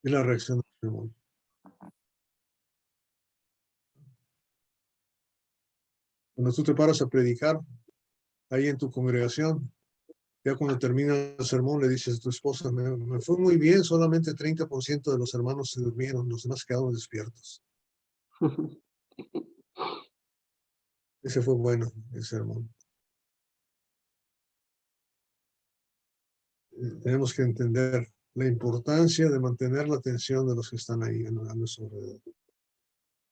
Es la reacción del sermón. Cuando tú te paras a predicar, ahí en tu congregación. Ya cuando termina el sermón le dices a tu esposa, me fue muy bien, solamente 30% de los hermanos se durmieron, los demás quedaron despiertos. Ese fue bueno, el sermón. Tenemos que entender la importancia de mantener la atención de los que están ahí a nuestro alrededor.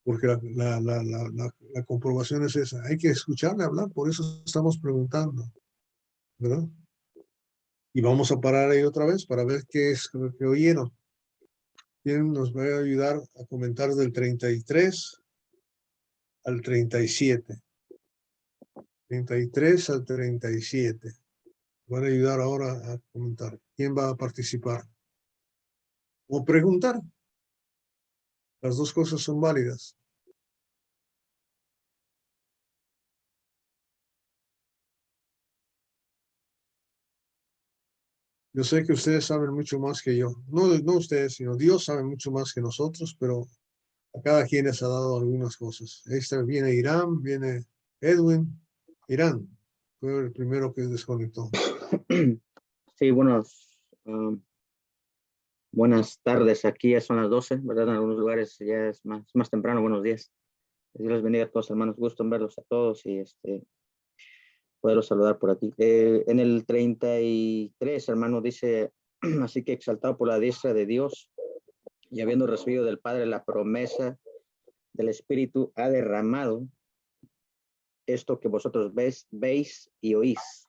Porque la comprobación es esa. Hay que escucharle hablar, por eso estamos preguntando, ¿verdad? Y vamos a parar ahí otra vez para ver qué es lo que oyeron. ¿Quién nos va a ayudar a comentar del 33 al 37? 33 al 37. Van a ayudar ahora a comentar. ¿Quién va a participar? O preguntar. Las dos cosas son válidas. Yo sé que ustedes saben mucho más que yo. No ustedes, sino Dios sabe mucho más que nosotros, pero a cada quien les ha dado algunas cosas. Viene Irán, viene Edwin. Irán fue el primero que desconectó. Sí, buenas tardes. Aquí ya son las 12, ¿verdad? En algunos lugares ya es más temprano. Buenos días. Dios les bendiga a todos, hermanos. Gusto en verlos a todos y poderlos saludar por aquí. En el 33, hermano, dice, así que exaltado por la diestra de Dios y habiendo recibido del Padre la promesa del Espíritu, ha derramado esto que vosotros veis y oís.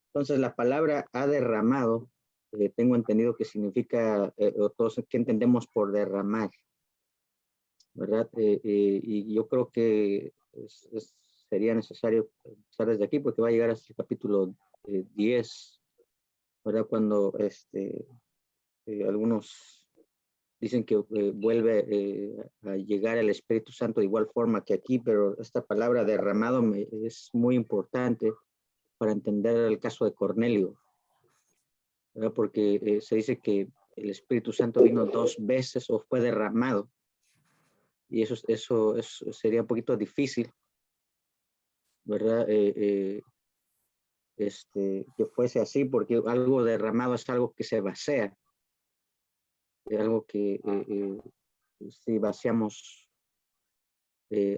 Entonces, la palabra ha derramado, tengo entendido que significa, todos, ¿qué entendemos por derramar? ¿Verdad? Y yo creo que sería necesario empezar desde aquí porque va a llegar hasta el capítulo 10, ¿verdad? Cuando algunos dicen que vuelve a llegar el Espíritu Santo de igual forma que aquí, pero esta palabra derramado es muy importante para entender el caso de Cornelio, ¿verdad? Porque se dice que el Espíritu Santo vino 2 veces o fue derramado. Y eso sería un poquito difícil, ¿verdad? Que fuese así, porque algo derramado es algo que se vacía. Es algo que si vaciamos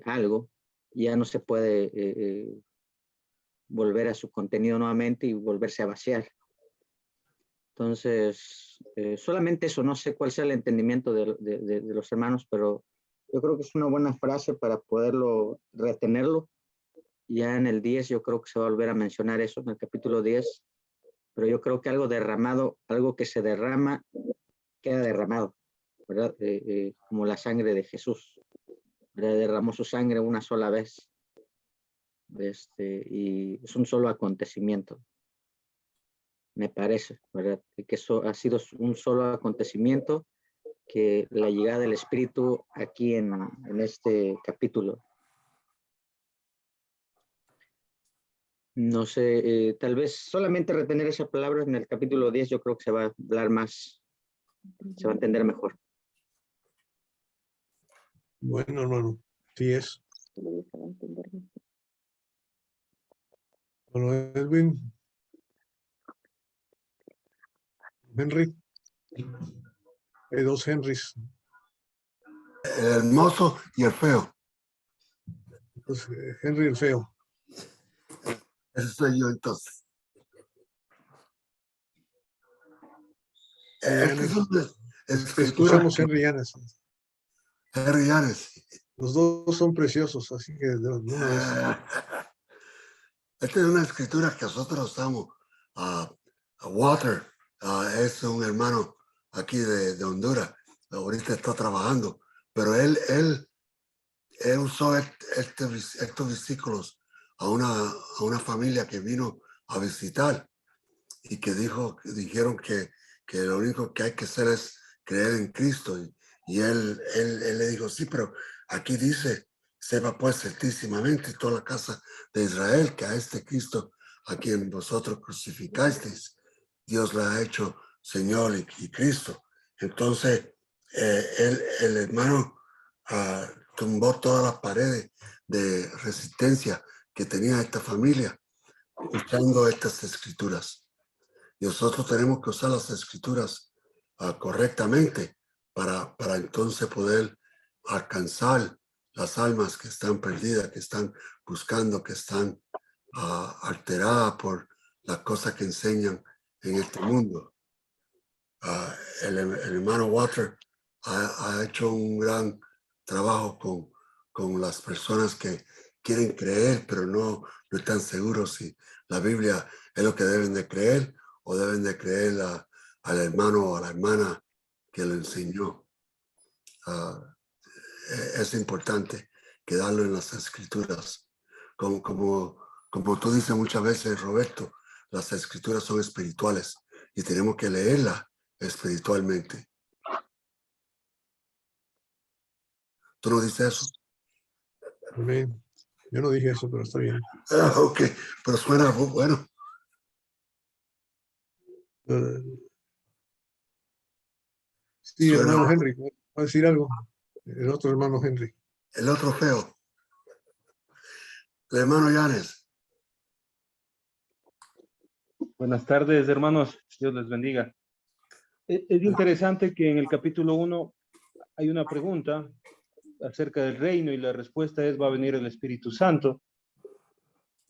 algo, ya no se puede volver a su contenido nuevamente y volverse a vaciar. Entonces, solamente eso, no sé cuál sea el entendimiento de los hermanos, pero yo creo que es una buena frase para poderlo retenerlo. Ya en el 10 yo creo que se va a volver a mencionar eso, en el capítulo 10, pero yo creo que algo derramado, algo que se derrama, queda derramado, ¿verdad? Como la sangre de Jesús, ¿verdad? Derramó su sangre una sola vez, y es un solo acontecimiento, me parece, ¿verdad? Que eso ha sido un solo acontecimiento, que la llegada del Espíritu aquí en este capítulo. No sé, tal vez solamente retener esa palabra en el capítulo 10, yo creo que se va a hablar más, se va a entender mejor. Bueno, hermano, sí es. Bueno, Edwin. Henry. Hay 2 Henrys. El hermoso y el feo. Pues, Henry el feo. Ese soy yo entonces. Escuchamos Henry Yanes. Henry Yanes. Los dos son preciosos, así que de una vez. Esta es una escritura que nosotros usamos. Walter es un hermano aquí de Honduras. Ahorita está trabajando, pero él usó estos versículos a una familia que vino a visitar y que dijeron que lo único que hay que hacer es creer en Cristo. Y él le dijo, sí, pero aquí dice, sepa pues certísimamente toda la casa de Israel que a este Cristo a quien vosotros crucificasteis, Dios le ha hecho Señor y Cristo. Entonces, el hermano tumbó todas las paredes de resistencia que tenía esta familia usando estas escrituras. Y nosotros tenemos que usar las escrituras correctamente para entonces poder alcanzar las almas que están perdidas, que están buscando, que están alteradas por las cosas que enseñan en este mundo. El hermano Walter ha hecho un gran trabajo con las personas que quieren creer, pero no están seguros si la Biblia es lo que deben de creer o deben de creer al hermano o a la hermana que lo enseñó. Es importante quedarlo en las escrituras. Como tú dices muchas veces, Roberto, las escrituras son espirituales y tenemos que leerlas espiritualmente. ¿Tú no dices eso? Amén. Yo no dije eso, pero está bien. Ok, pero suena bueno. Sí, Suena hermano Henry, ¿va a decir algo? El otro hermano Henry. el otro feo. El hermano Yanes. Buenas tardes, hermanos. Dios les bendiga. Es interesante que en el capítulo 1 hay una pregunta acerca del reino y la respuesta es: va a venir el Espíritu Santo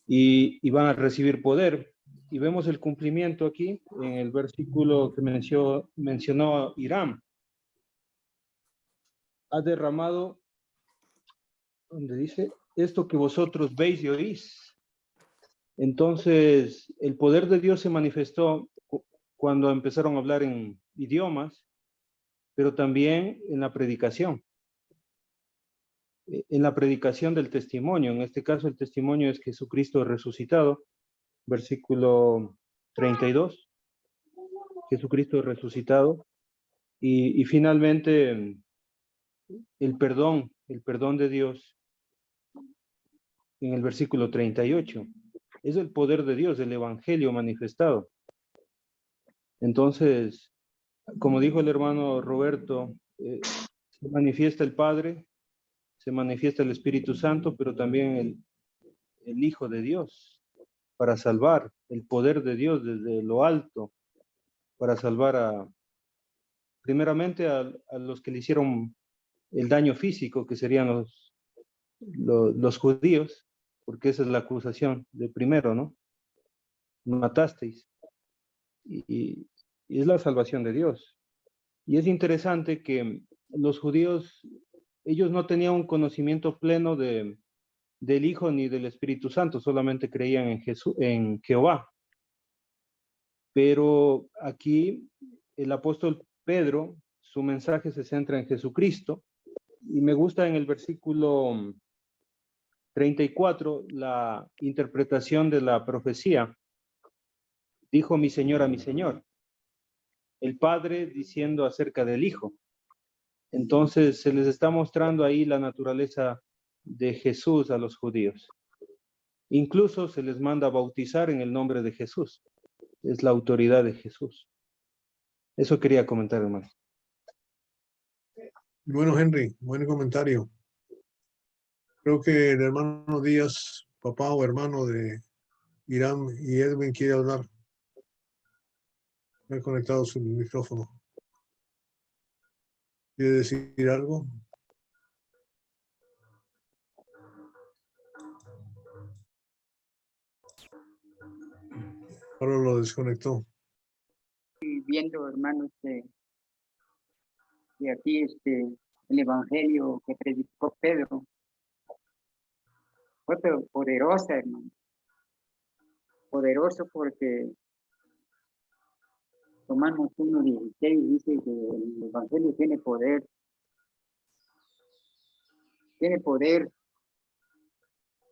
y van a recibir poder. Y vemos el cumplimiento aquí en el versículo que mencionó Hiram. Ha derramado, donde dice, esto que vosotros veis y oís. Entonces, el poder de Dios se manifestó cuando empezaron a hablar en idiomas, pero también en la predicación. En la predicación del testimonio. En este caso, el testimonio es Jesucristo resucitado. Versículo 32. Jesucristo resucitado. Y finalmente, el perdón de Dios en el versículo 38. Es el poder de Dios, el evangelio manifestado. Entonces, como dijo el hermano Roberto, se manifiesta el Padre, se manifiesta el Espíritu Santo, pero también el Hijo de Dios para salvar, el poder de Dios desde lo alto para salvar primeramente a los que le hicieron el daño físico, que serían los judíos, porque esa es la acusación de primero, ¿no? Matasteis. Y es la salvación de Dios. Y es interesante que los judíos, ellos no tenían un conocimiento pleno del Hijo ni del Espíritu Santo, solamente creían en Jehová. Pero aquí el apóstol Pedro, su mensaje se centra en Jesucristo, y me gusta en el versículo 34 la interpretación de la profecía. Dijo mi Señor a mi Señor. El Padre diciendo acerca del Hijo. Entonces se les está mostrando ahí la naturaleza de Jesús a los judíos. Incluso se les manda a bautizar en el nombre de Jesús. Es la autoridad de Jesús. Eso quería comentar, hermano. Bueno, Henry, buen comentario. Creo que el hermano Díaz, papá o hermano de Irán y Edwin, quiere hablar. Ha conectado su micrófono. ¿Quiere decir algo? Ahora lo desconectó. Viendo, hermanos, y aquí el evangelio que predicó Pedro fue poderosa, hermano. Poderoso porque Romanos 1:16 dice que el evangelio tiene poder. Tiene poder.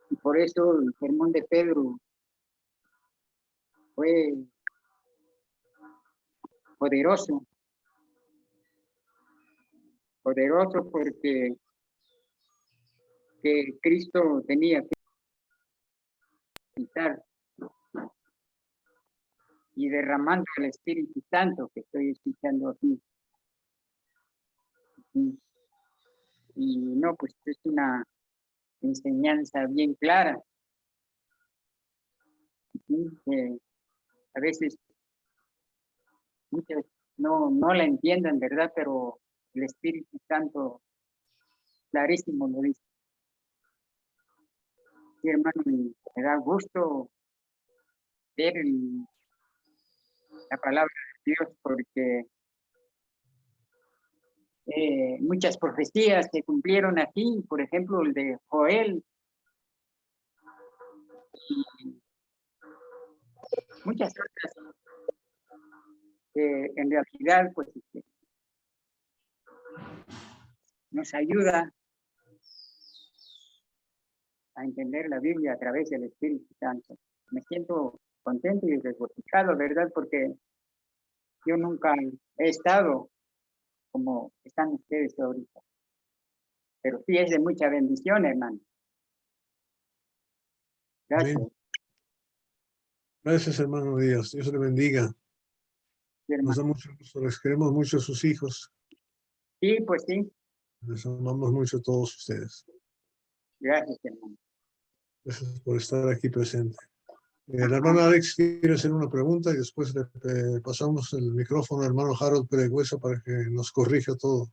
Y por eso el sermón de Pedro fue poderoso. Poderoso porque que Cristo tenía que quitar y derramando el Espíritu Santo que estoy escuchando aquí. Y no, pues es una enseñanza bien clara. ¿sí? A veces muchos no la entienden, ¿verdad? Pero el Espíritu Santo clarísimo lo dice. Sí, hermano, me da gusto ver la palabra de Dios porque muchas profecías se cumplieron aquí, por ejemplo, el de Joel, y muchas otras, en realidad, pues, nos ayuda a entender la Biblia a través del Espíritu Santo. Me siento contento y regocijado, ¿verdad? Porque yo nunca he estado como están ustedes ahorita. Pero sí es de mucha bendición, hermano. Gracias. Amén. Gracias, hermano Díaz. Dios le bendiga. Sí, Nos da hermano. mucho gusto. Les queremos mucho a sus hijos. Sí, pues sí. Les amamos mucho a todos ustedes. Gracias, hermano. Gracias por estar aquí presente. La hermana Alex quiere hacer una pregunta y después le pasamos el micrófono al hermano Harold Peregüesa para que nos corrija todo.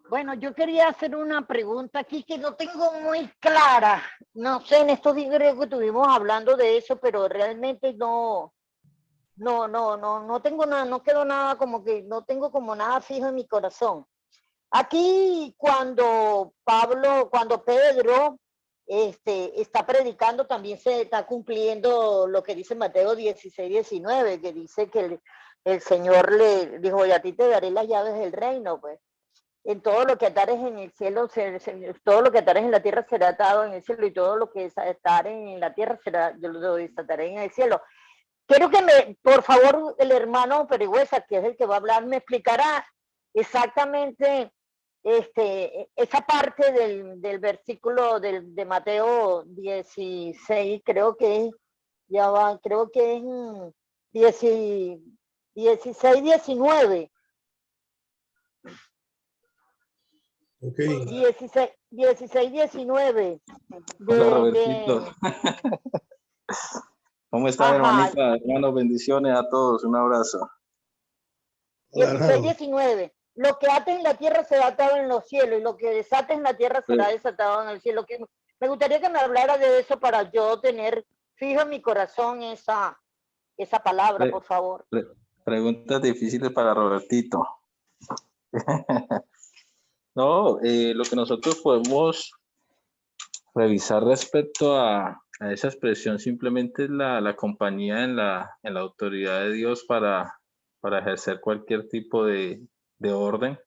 Bueno, yo quería hacer una pregunta aquí que no tengo muy clara. No sé, en estos días creo que estuvimos hablando de eso, pero realmente no tengo nada, no quedó nada como que, no tengo como nada fijo en mi corazón. Aquí cuando Pedro está predicando, también se está cumpliendo lo que dice Mateo 16:19, que dice que el Señor le dijo, y a ti te daré las llaves del reino, pues. En todo lo que atares en el cielo, todo lo que atares en la tierra será atado en el cielo, y todo lo que atare en la tierra yo lo desataré en el cielo. Quiero que por favor, el hermano Peregüesa, que es el que va a hablar, me explicará exactamente esa parte del versículo de Mateo 16, creo que es 16, 19. Ok. 16, 19. Hola, Robertito. ¿Cómo está, hermanita? Hermanos, bendiciones a todos. Un abrazo. 16, 19. Lo que ates en la tierra será atado en los cielos, y lo que desates en la tierra será desatado en el cielo. Me gustaría que me hablara de eso para yo tener fijo en mi corazón esa palabra, por favor. Preguntas difíciles para Robertito. No, lo que nosotros podemos revisar respecto a esa expresión simplemente es la compañía en la autoridad de Dios para ejercer cualquier tipo de orden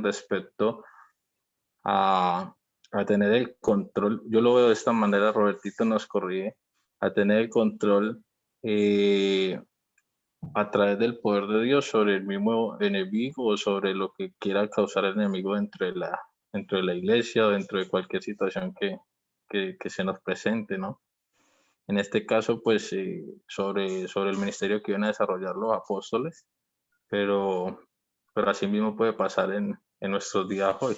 respecto a tener el control. Yo lo veo de esta manera, Robertito nos corrige, a tener el control a través del poder de Dios sobre el mismo enemigo o sobre lo que quiera causar el enemigo dentro de la iglesia o dentro de cualquier situación que se nos presente, ¿no? En este caso, pues, sobre el ministerio que iban a desarrollar los apóstoles, pero así mismo puede pasar en nuestros días hoy.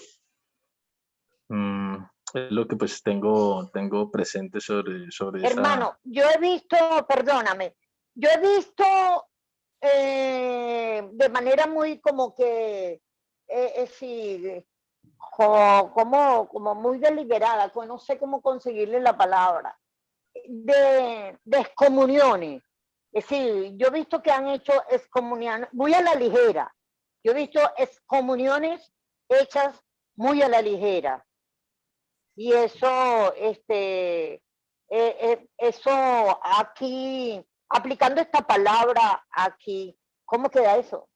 Es lo que pues tengo presente sobre Hermano, yo he visto, perdóname, yo he visto de manera muy como que, sí, como muy deliberada, pues no sé cómo conseguirle la palabra, de excomuniones. Es decir, yo he visto que han hecho excomuniones muy a la ligera. Yo he visto excomuniones hechas muy a la ligera. Y eso, eso aquí, aplicando esta palabra aquí, ¿cómo queda eso?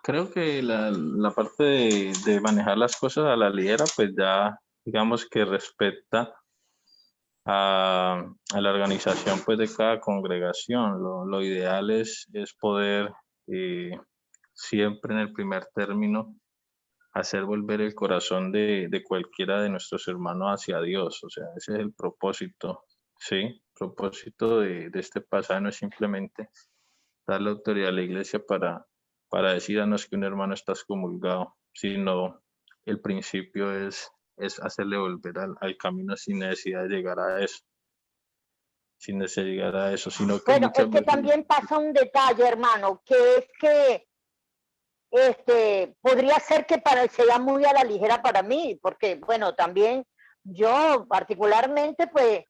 Creo que la parte de manejar las cosas a la ligera, pues ya digamos que respecta a la organización pues de cada congregación. Lo ideal es poder siempre en el primer término hacer volver el corazón de cualquiera de nuestros hermanos hacia Dios. O sea, ese es el propósito, ¿sí? El propósito de este pasaje no es simplemente darle autoridad a la iglesia para decir a no es que un hermano está excomulgado, sino el principio es es hacerle volver al camino sin necesidad de llegar a eso. Sin necesidad de llegar a eso, sino que Bueno, muchas es que veces... también pasa un detalle, hermano, que es que podría ser que sea muy a la ligera para mí, porque, bueno, también yo particularmente, pues,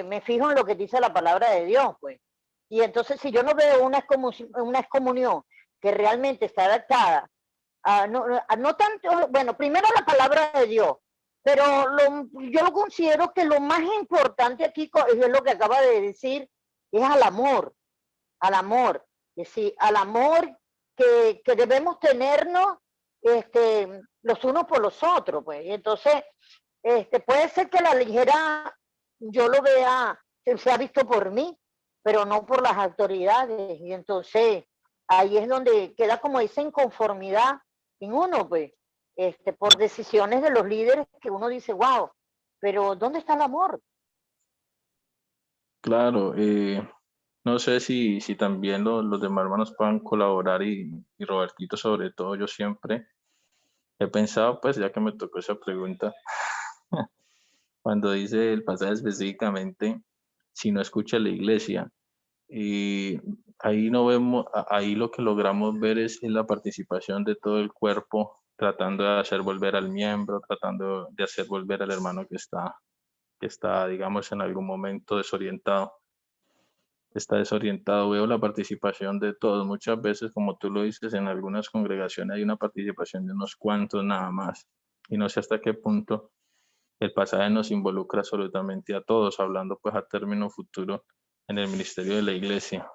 me fijo en lo que dice la palabra de Dios, pues. Y entonces, si yo no veo una excomunión que realmente está adaptada no tanto, bueno, primero la palabra de Dios, pero yo lo considero que lo más importante aquí es lo que acaba de decir, es al amor, es decir, al amor que debemos tenernos los unos por los otros, pues. Y entonces, puede ser que la ligera yo lo vea, se ha visto por mí, pero no por las autoridades. Y entonces, ahí es donde queda como esa inconformidad en uno, pues, por decisiones de los líderes que uno dice, wow, pero ¿dónde está el amor? Claro, no sé si también los demás hermanos puedan colaborar y Robertito sobre todo, yo siempre he pensado, pues ya que me tocó esa pregunta, cuando dice el pasaje específicamente, si no escucha la iglesia, y ahí no vemos, ahí lo que logramos ver es la participación de todo el cuerpo, tratando de hacer volver al miembro, tratando de hacer volver al hermano que está, digamos, en algún momento desorientado. Está desorientado, veo la participación de todos. Muchas veces, como tú lo dices, en algunas congregaciones hay una participación de unos cuantos nada más. Y no sé hasta qué punto el pasaje nos involucra absolutamente a todos, hablando pues a término futuro en el ministerio de la iglesia.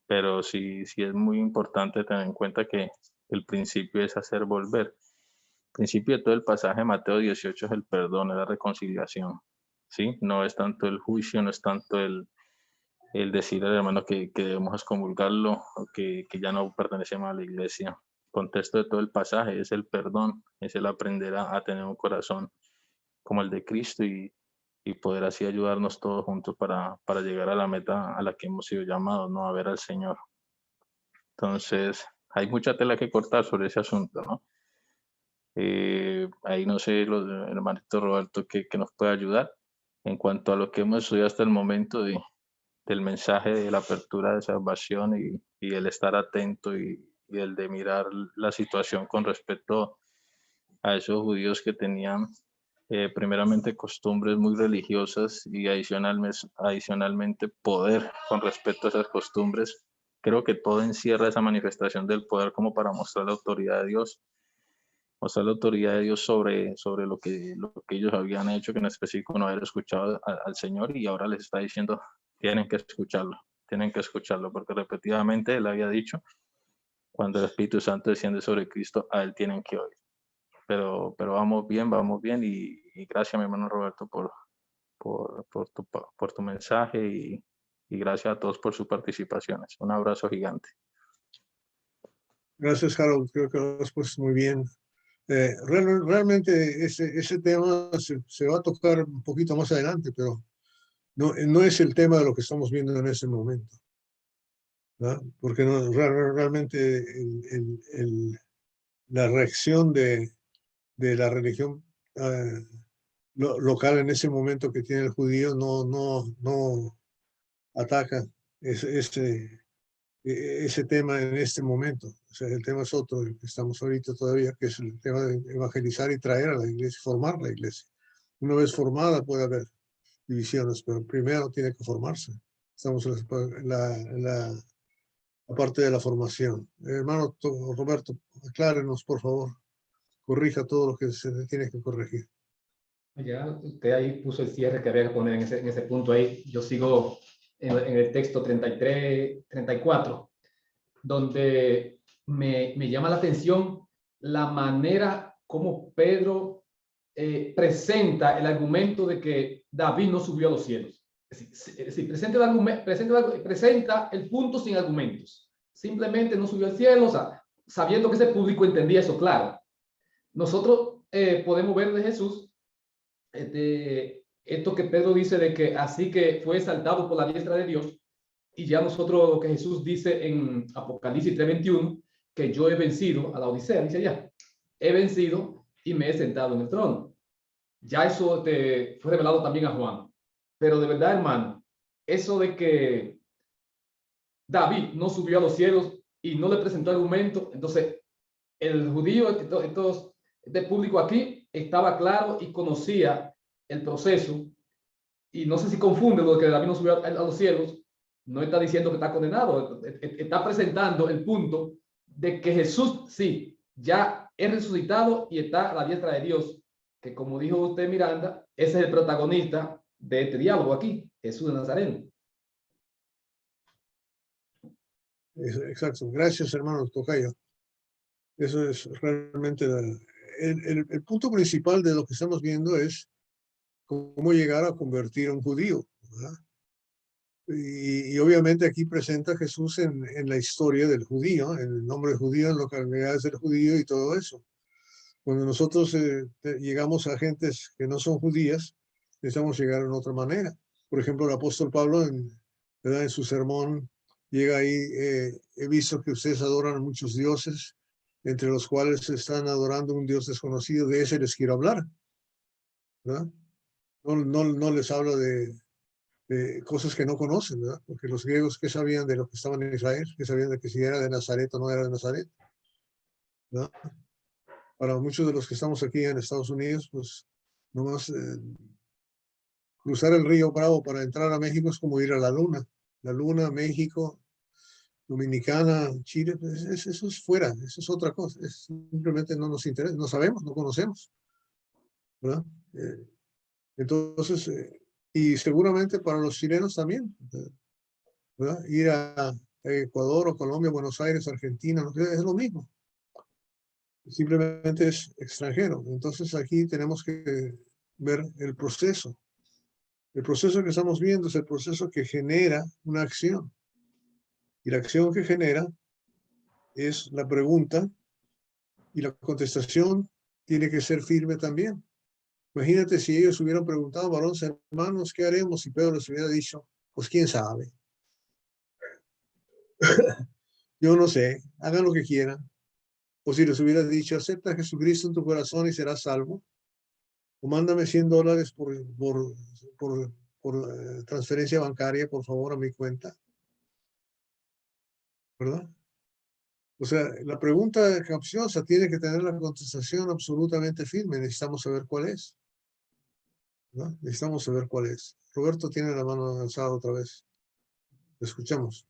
Pero sí es muy importante tener en cuenta que el principio es hacer volver. El principio de todo el pasaje de Mateo 18 es el perdón, es la reconciliación. ¿Sí? No es tanto el juicio, no es tanto el decir al hermano que debemos excomulgarlo o que ya no pertenecemos a la iglesia. El contexto de todo el pasaje es el perdón, es el aprender a tener un corazón como el de Cristo y poder así ayudarnos todos juntos para llegar a la meta a la que hemos sido llamados, ¿no? A ver al Señor. Entonces, hay mucha tela que cortar sobre ese asunto, ¿no? Ahí no sé, el hermanito Roberto, que nos puede ayudar en cuanto a lo que hemos estudiado hasta el momento del mensaje de la apertura de salvación y el estar atento y el de mirar la situación con respecto a esos judíos que tenían primeramente costumbres muy religiosas y adicionalmente poder con respecto a esas costumbres. Creo que todo encierra esa manifestación del poder como para mostrar la autoridad de Dios, mostrar la autoridad de Dios sobre lo que ellos habían hecho, que en específico no haber escuchado al Señor, y ahora les está diciendo, tienen que escucharlo, porque repetidamente él había dicho, cuando el Espíritu Santo desciende sobre Cristo, a él tienen que oír. Pero vamos bien, y gracias, mi hermano Roberto, por tu mensaje, y gracias a todos por sus participaciones. Un abrazo gigante. Gracias, Harold. Creo que lo has puesto muy bien. Realmente ese tema se va a tocar un poquito más adelante, pero no es el tema de lo que estamos viendo en ese momento, ¿no? Porque realmente la reacción de la religión local en ese momento que tiene el judío no ataca ese tema en este momento. O sea, el tema es otro, el que estamos ahorita todavía, que es el tema de evangelizar y traer a la iglesia, formar la iglesia. Una vez formada puede haber divisiones, pero primero tiene que formarse. Estamos en la parte de la formación. Hermano Roberto, aclárenos, por favor. Corrija todo lo que se tiene que corregir. Ya usted ahí puso el cierre que había que poner en ese punto ahí. Yo sigo en el texto 33, 34, donde me llama la atención la manera como Pedro presenta el argumento de que David no subió a los cielos. Es decir, presenta el punto sin argumentos. Simplemente no subió al cielo, o sea, sabiendo que ese público entendía eso, claro. Nosotros podemos ver de Jesús esto que Pedro dice de que así que fue exaltado por la diestra de Dios, y ya nosotros lo que Jesús dice en Apocalipsis 3:21, que yo he vencido a la Odisea, dice ya, he vencido y me he sentado en el trono. Ya eso fue revelado también a Juan. Pero de verdad, hermano, eso de que David no subió a los cielos y no le presentó argumento, entonces el judío, este público aquí, estaba claro y conocía el proceso, y no sé si confunde lo de que David no subió a los cielos. No está diciendo que está condenado, está presentando el punto de que Jesús sí, ya es resucitado y está a la diestra de Dios, que como dijo usted, Miranda, ese es el protagonista de este diálogo aquí, Jesús de Nazaret. Exacto. Gracias, hermano Tocayo. Eso es realmente el punto principal de lo que estamos viendo es cómo llegar a convertir a un judío, ¿verdad? Y obviamente aquí presenta a Jesús en la historia del judío, en el nombre judío, en localidades del judío y todo eso. Cuando nosotros llegamos a gentes que no son judías, necesitamos llegar en otra manera. Por ejemplo, el apóstol Pablo, ¿verdad? En su sermón, llega ahí, he visto que ustedes adoran a muchos dioses, entre los cuales están adorando un Dios desconocido, de ese les quiero hablar, ¿verdad? No les hablo de cosas que no conocen, ¿verdad? Porque los griegos, ¿qué sabían de lo que estaban en Israel? ¿Qué sabían de que si era de Nazaret o no era de Nazaret? ¿Verdad? Para muchos de los que estamos aquí en Estados Unidos, pues nomás cruzar el río Bravo para entrar a México es como ir a la Luna. La Luna, México, Dominicana, Chile, pues eso es fuera, eso es otra cosa. Simplemente no nos interesa, no sabemos, no conocemos, ¿verdad? Entonces, y seguramente para los chilenos también, ¿verdad? Ir a Ecuador o Colombia, Buenos Aires, Argentina, es lo mismo. Simplemente es extranjero. Entonces aquí tenemos que ver el proceso. El proceso que estamos viendo es el proceso que genera una acción. Y la acción que genera es la pregunta, y la contestación tiene que ser firme también. Imagínate si ellos hubieran preguntado, varones hermanos, ¿qué haremos? Y Pedro les hubiera dicho, pues quién sabe. Yo no sé, hagan lo que quieran. O si les hubiera dicho, acepta a Jesucristo en tu corazón y serás salvo. O mándame $100 por transferencia bancaria, por favor, a mi cuenta. ¿Verdad? O sea, la pregunta capciosa tiene que tener la contestación absolutamente firme. Necesitamos saber cuál es, ¿verdad? Necesitamos saber cuál es. Roberto tiene la mano alzada otra vez. Lo escuchamos.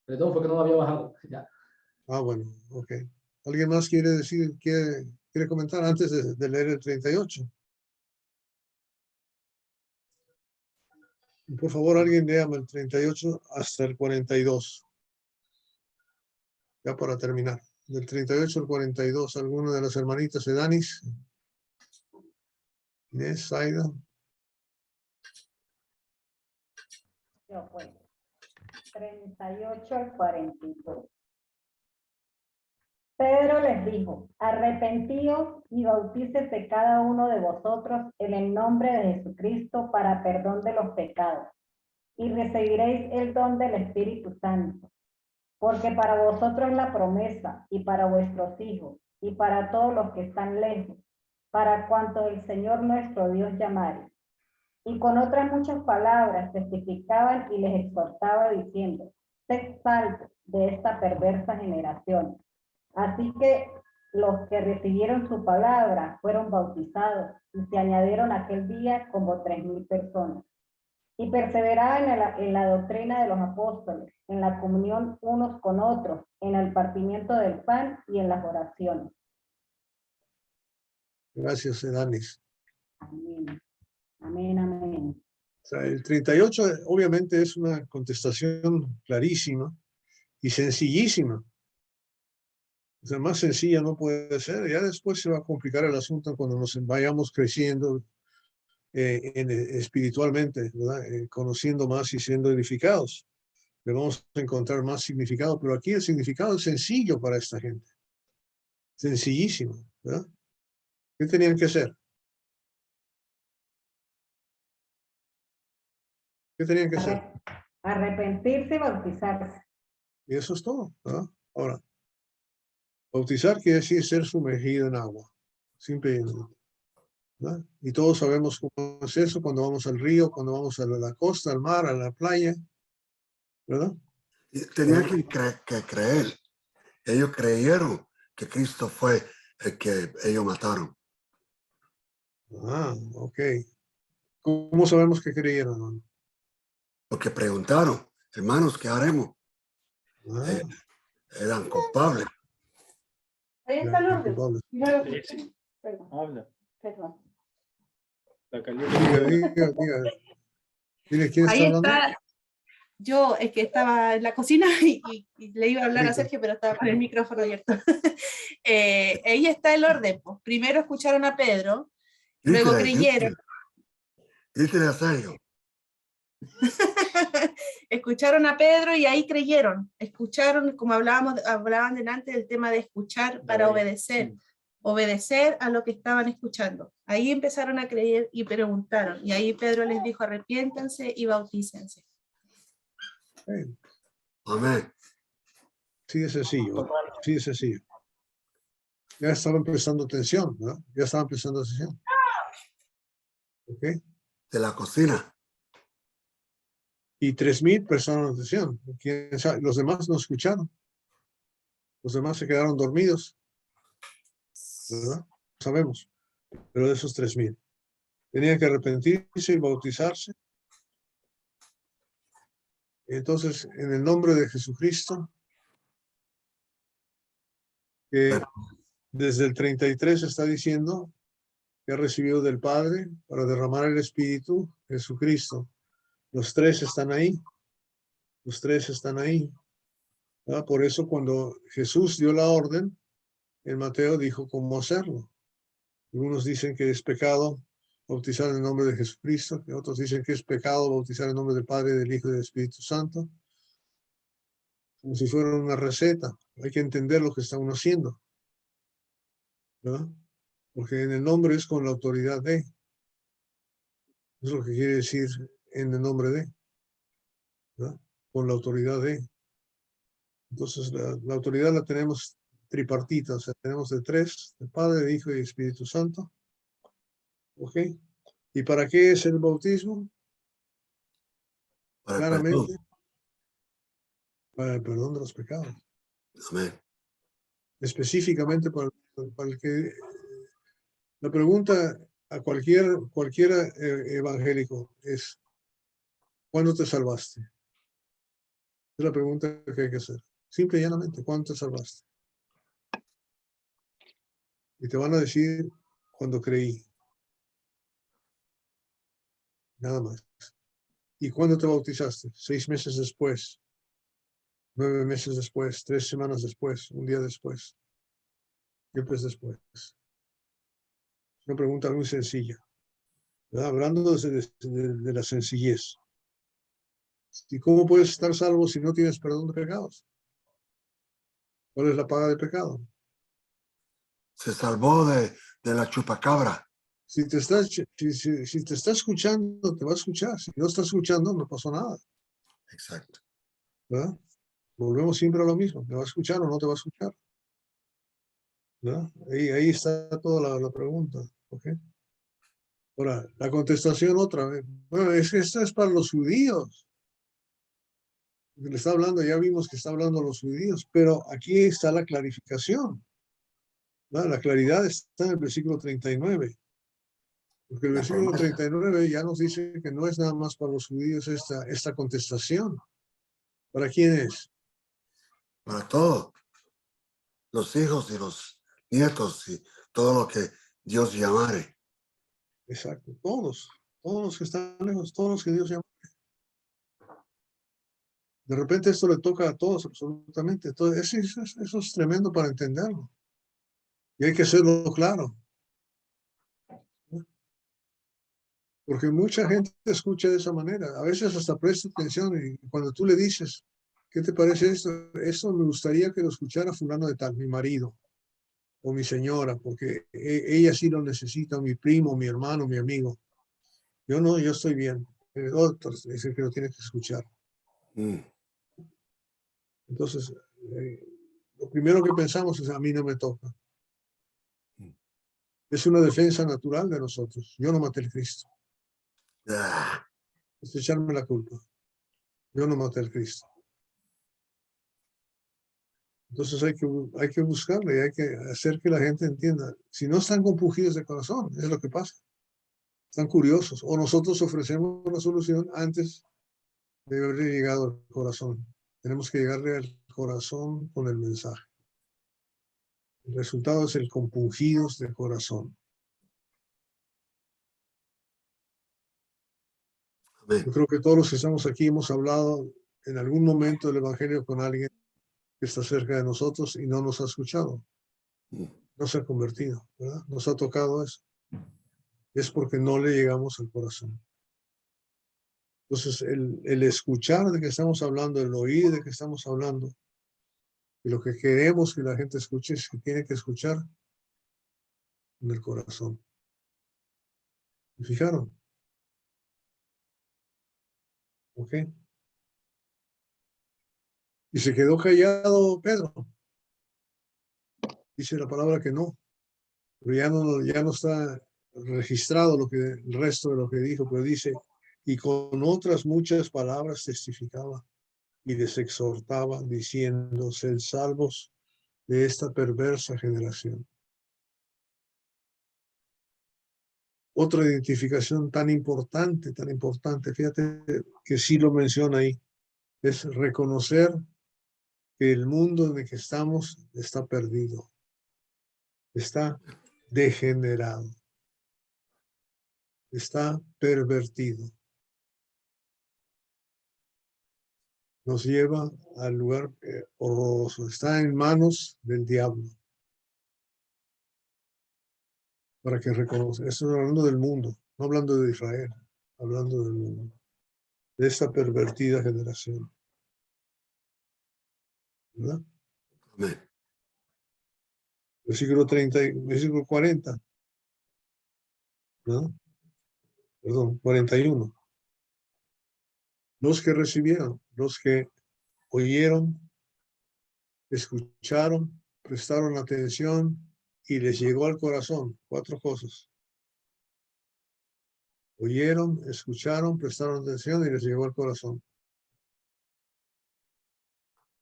Perdón, fue que no lo había bajado. Ya. Ah, bueno, ok. ¿Alguien más quiere decir, quiere comentar antes de leer el 38? Por favor, alguien léame el 38 hasta el 42. Ya para terminar. Del 38 al 42, ¿alguna de las hermanitas de Danis? Inés, Aida. Yo pues, 38 al 42. Pedro les dijo, arrepentíos y bautícese cada uno de vosotros en el nombre de Jesucristo para perdón de los pecados, y recibiréis el don del Espíritu Santo. Porque para vosotros la promesa, y para vuestros hijos, y para todos los que están lejos, para cuantos el Señor nuestro Dios llamare. Y con otras muchas palabras testificaban y les exhortaba diciendo, sed salvos de esta perversa generación. Así que los que recibieron su palabra fueron bautizados y se añadieron aquel día como 3,000 personas. Y perseveraban en la doctrina de los apóstoles, en la comunión unos con otros, en el partimiento del pan y en las oraciones. Gracias, Danis. Amén. Amén, amén. O sea, el 38 obviamente es una contestación clarísima y sencillísima. O sea, más sencilla no puede ser. Ya después se va a complicar el asunto cuando nos vayamos creciendo espiritualmente, ¿verdad? Conociendo más y siendo edificados. Le vamos a encontrar más significado, pero aquí el significado es sencillo para esta gente. Sencillísimo, ¿verdad? ¿Qué tenían que hacer? ¿Qué tenían que hacer? Arrepentirse y bautizarse. Y eso es todo, ¿verdad? Ahora, bautizar quiere decir ser sumergido en agua. Simplemente. ¿verdad? Y todos sabemos cómo es eso cuando vamos al río, cuando vamos a la costa, al mar, a la playa, ¿verdad? Y tenían que creer. Ellos creyeron que Cristo fue el que ellos mataron. Ah, ok. ¿Cómo sabemos que creyeron, hermano? Porque preguntaron, hermanos, ¿qué haremos? Ah, Eran culpables. Ahí está eran Lourdes. culpables. Perdón. Habla. Perdón. La Diga. Dile, ¿quién está Ahí hablando? está. Yo es que estaba en la cocina y le iba a hablar a Sergio, pero estaba con el micrófono abierto. Ahí está el orden. Pues. Primero escucharon a Pedro, luego creyeron. Dígale a Sergio. Escucharon a Pedro y ahí creyeron. Escucharon, como hablaban delante del tema de escuchar para obedecer. Obedecer a lo que estaban escuchando. Ahí empezaron a creer y preguntaron. Y ahí Pedro les dijo, arrepiéntanse y bautícense. Amén. Sí, es sencillo. Sí, es sencillo. Ya estaban prestando atención, ¿no? Ya estaban prestando atención. ¿Ok? De la cocina. Y 3,000 prestaron atención. ¿Quién sabe? Los demás no escucharon. Los demás se quedaron dormidos. ¿Verdad? Sabemos. Pero de esos 3,000. Tenían que arrepentirse y bautizarse. Entonces, en el nombre de Jesucristo, que desde el 33 está diciendo que ha recibido del Padre para derramar el Espíritu, Jesucristo. Los tres están ahí. Los tres están ahí. ¿Verdad? Por eso cuando Jesús dio la orden, en Mateo dijo cómo hacerlo. Algunos dicen que es pecado bautizar en el nombre de Jesucristo, y otros dicen que es pecado bautizar en el nombre del Padre, del Hijo y del Espíritu Santo. Como si fuera una receta. Hay que entender lo que está uno haciendo. ¿Verdad? Porque en el nombre es con la autoridad de. Es lo que quiere decir en el nombre de. ¿Verdad? Con la autoridad de. Entonces la autoridad la tenemos tripartita, o sea, tenemos de tres, el Padre, el Hijo y el Espíritu Santo. ¿Ok? ¿Y para qué es el bautismo? Para Claramente, para el perdón de los pecados. Amén. Específicamente para el que... La pregunta a cualquier evangélico es, ¿cuándo te salvaste? Es la pregunta que hay que hacer. Simple y llanamente, ¿cuándo te salvaste? Y te van a decir, cuando creí. Nada más. ¿Y cuándo te bautizaste? 6 meses después. 9 meses después. 3 semanas después. Un día después. Siempre es después. Es una pregunta muy sencilla. ¿Verdad? Hablando de la sencillez. ¿Y cómo puedes estar salvo si no tienes perdón de pecados? ¿Cuál es la paga del pecado? Se salvó de la chupacabra. Si te está escuchando, te va a escuchar. Si no está escuchando, no pasó nada. Exacto. ¿Verdad? Volvemos siempre a lo mismo. ¿Te va a escuchar o no te va a escuchar? ¿Verdad? Ahí está toda la pregunta. ¿Ok? Ahora, la contestación otra vez. Bueno, es que esta es para los judíos. Le está hablando, ya vimos que está hablando a los judíos, pero aquí está la clarificación. ¿Verdad? La claridad está en el versículo 39. Porque el versículo 39 ya nos dice que no es nada más para los judíos esta contestación. ¿Para quién es? Para todos. Los hijos y los nietos y todo lo que Dios llamare. Exacto, todos los que están lejos, todos los que Dios llama. De repente esto le toca a todos, absolutamente. Entonces, eso es tremendo para entenderlo. Y hay que hacerlo claro. Porque mucha gente escucha de esa manera. A veces hasta presta atención y cuando tú le dices, ¿qué te parece esto? Esto me gustaría que lo escuchara fulano de tal, mi marido o mi señora, porque ella sí lo necesita, mi primo, mi hermano, mi amigo. Yo no, yo estoy bien. Otros dicen que lo tiene que escuchar. Es una defensa natural de nosotros. Yo no maté al Cristo. Ah, Es echarme la culpa. Yo no maté al Cristo. Entonces hay que buscarle y hay que hacer que la gente entienda. Si no están compungidos de corazón, es lo que pasa. Están curiosos. O nosotros ofrecemos una solución antes de haberle llegado al corazón. Tenemos que llegarle al corazón con el mensaje. El resultado es el compungidos de corazón. amén. Yo creo que todos los que estamos aquí hemos hablado en algún momento del Evangelio con alguien que está cerca de nosotros y no nos ha escuchado. No se ha convertido, ¿verdad? Nos ha tocado eso. Es porque no le llegamos al corazón. Entonces, el escuchar de que estamos hablando, el oír de que estamos hablando, y lo que queremos que la gente escuche es que tiene que escuchar en el corazón. ¿Me fijaron? ¿Ok? Y se quedó callado Pedro. Dice la palabra que no. Pero ya no está registrado el resto de lo que dijo, pero dice, y con otras muchas palabras testificaba y les exhortaba, diciendo, sed salvos de esta perversa generación. Otra identificación tan importante, fíjate que sí lo menciona ahí, es reconocer que el mundo en el que estamos está perdido, está degenerado, está pervertido. Nos lleva al lugar horroroso, está en manos del diablo. Para que reconozca, estoy hablando del mundo, no hablando de Israel, hablando del mundo, de esta pervertida generación. ¿Verdad? Amén. Versículo 40. ¿No? Perdón, 41. Los que recibieron, los que oyeron, escucharon, prestaron atención y les llegó al corazón. 4 cosas. Oyeron, escucharon, prestaron atención y les llegó al corazón.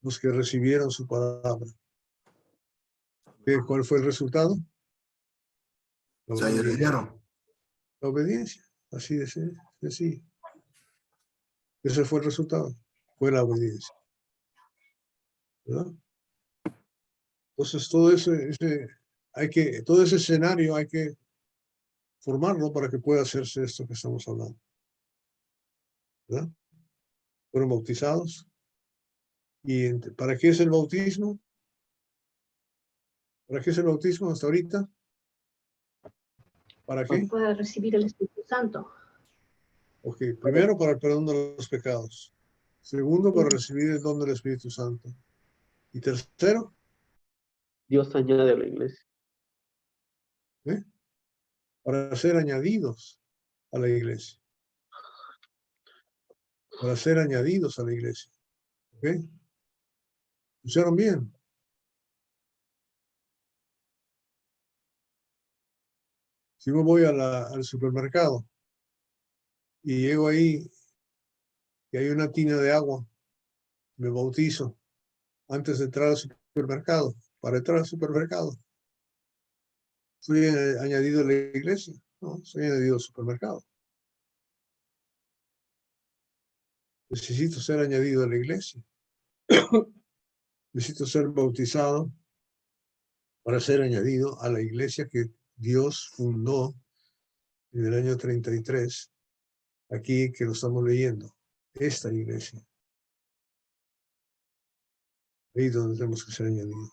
Los que recibieron su palabra. ¿Cuál fue el resultado? La Se obediencia. añadieron. La obediencia. Así de sencillo. Ese fue el resultado. Fue la obediencia. ¿Verdad? Entonces, todo todo ese escenario hay que formarlo para que pueda hacerse esto que estamos hablando. ¿Verdad? Fueron bautizados. ¿Y para qué es el bautismo? ¿Para qué es el bautismo hasta ahorita? ¿Para qué? Para recibir el Espíritu Santo. Ok, primero para el perdón de los pecados. Segundo, para recibir el don del Espíritu Santo. Y tercero, Dios añade a la iglesia. para ser añadidos a la iglesia. Para ser añadidos a la iglesia. ¿Ok? ¿Escucharon bien? Si yo voy al supermercado y llego ahí y hay una tina de agua, me bautizo antes de entrar al supermercado. Para entrar al supermercado, ¿soy añadido a la iglesia? No, soy añadido al supermercado. Necesito ser añadido a la iglesia. Necesito ser bautizado para ser añadido a la iglesia que Dios fundó en el año 33, aquí que lo estamos leyendo, esta iglesia. Ahí es donde tenemos que ser añadidos.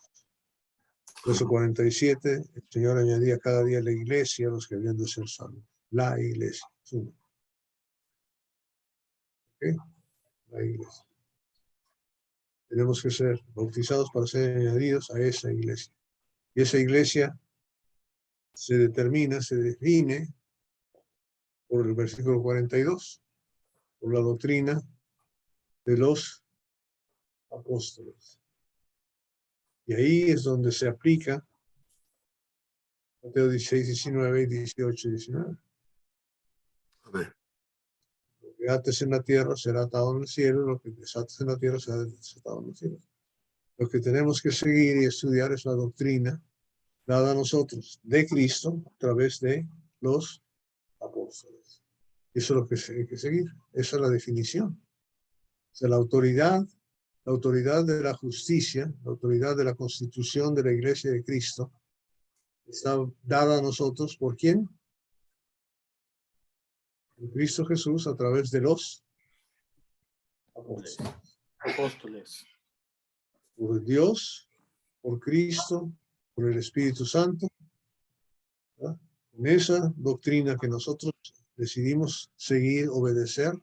Verso 47, el Señor añadía cada día a la iglesia a los que habían de ser salvos. La iglesia. ¿Okay? La iglesia. Tenemos que ser bautizados para ser añadidos a esa iglesia. Y esa iglesia se define por el versículo 42, por la doctrina de los apóstoles. Y ahí es donde se aplica Mateo 16, 19 y 18, 19. Amén. Lo que ates en la tierra será atado en el cielo, lo que desates en la tierra será desatado en el cielo. Lo que tenemos que seguir y estudiar es la doctrina dada a nosotros de Cristo a través de los apóstoles. Eso es lo que hay que seguir. Esa es la definición. O sea, la autoridad de la justicia, la autoridad de la constitución de la Iglesia de Cristo, está dada a nosotros ¿por quién? Por Cristo Jesús a través de los Apóstoles. Por Dios, por Cristo, por el Espíritu Santo. ¿Verdad? Con esa doctrina que nosotros decidimos seguir, obedecer,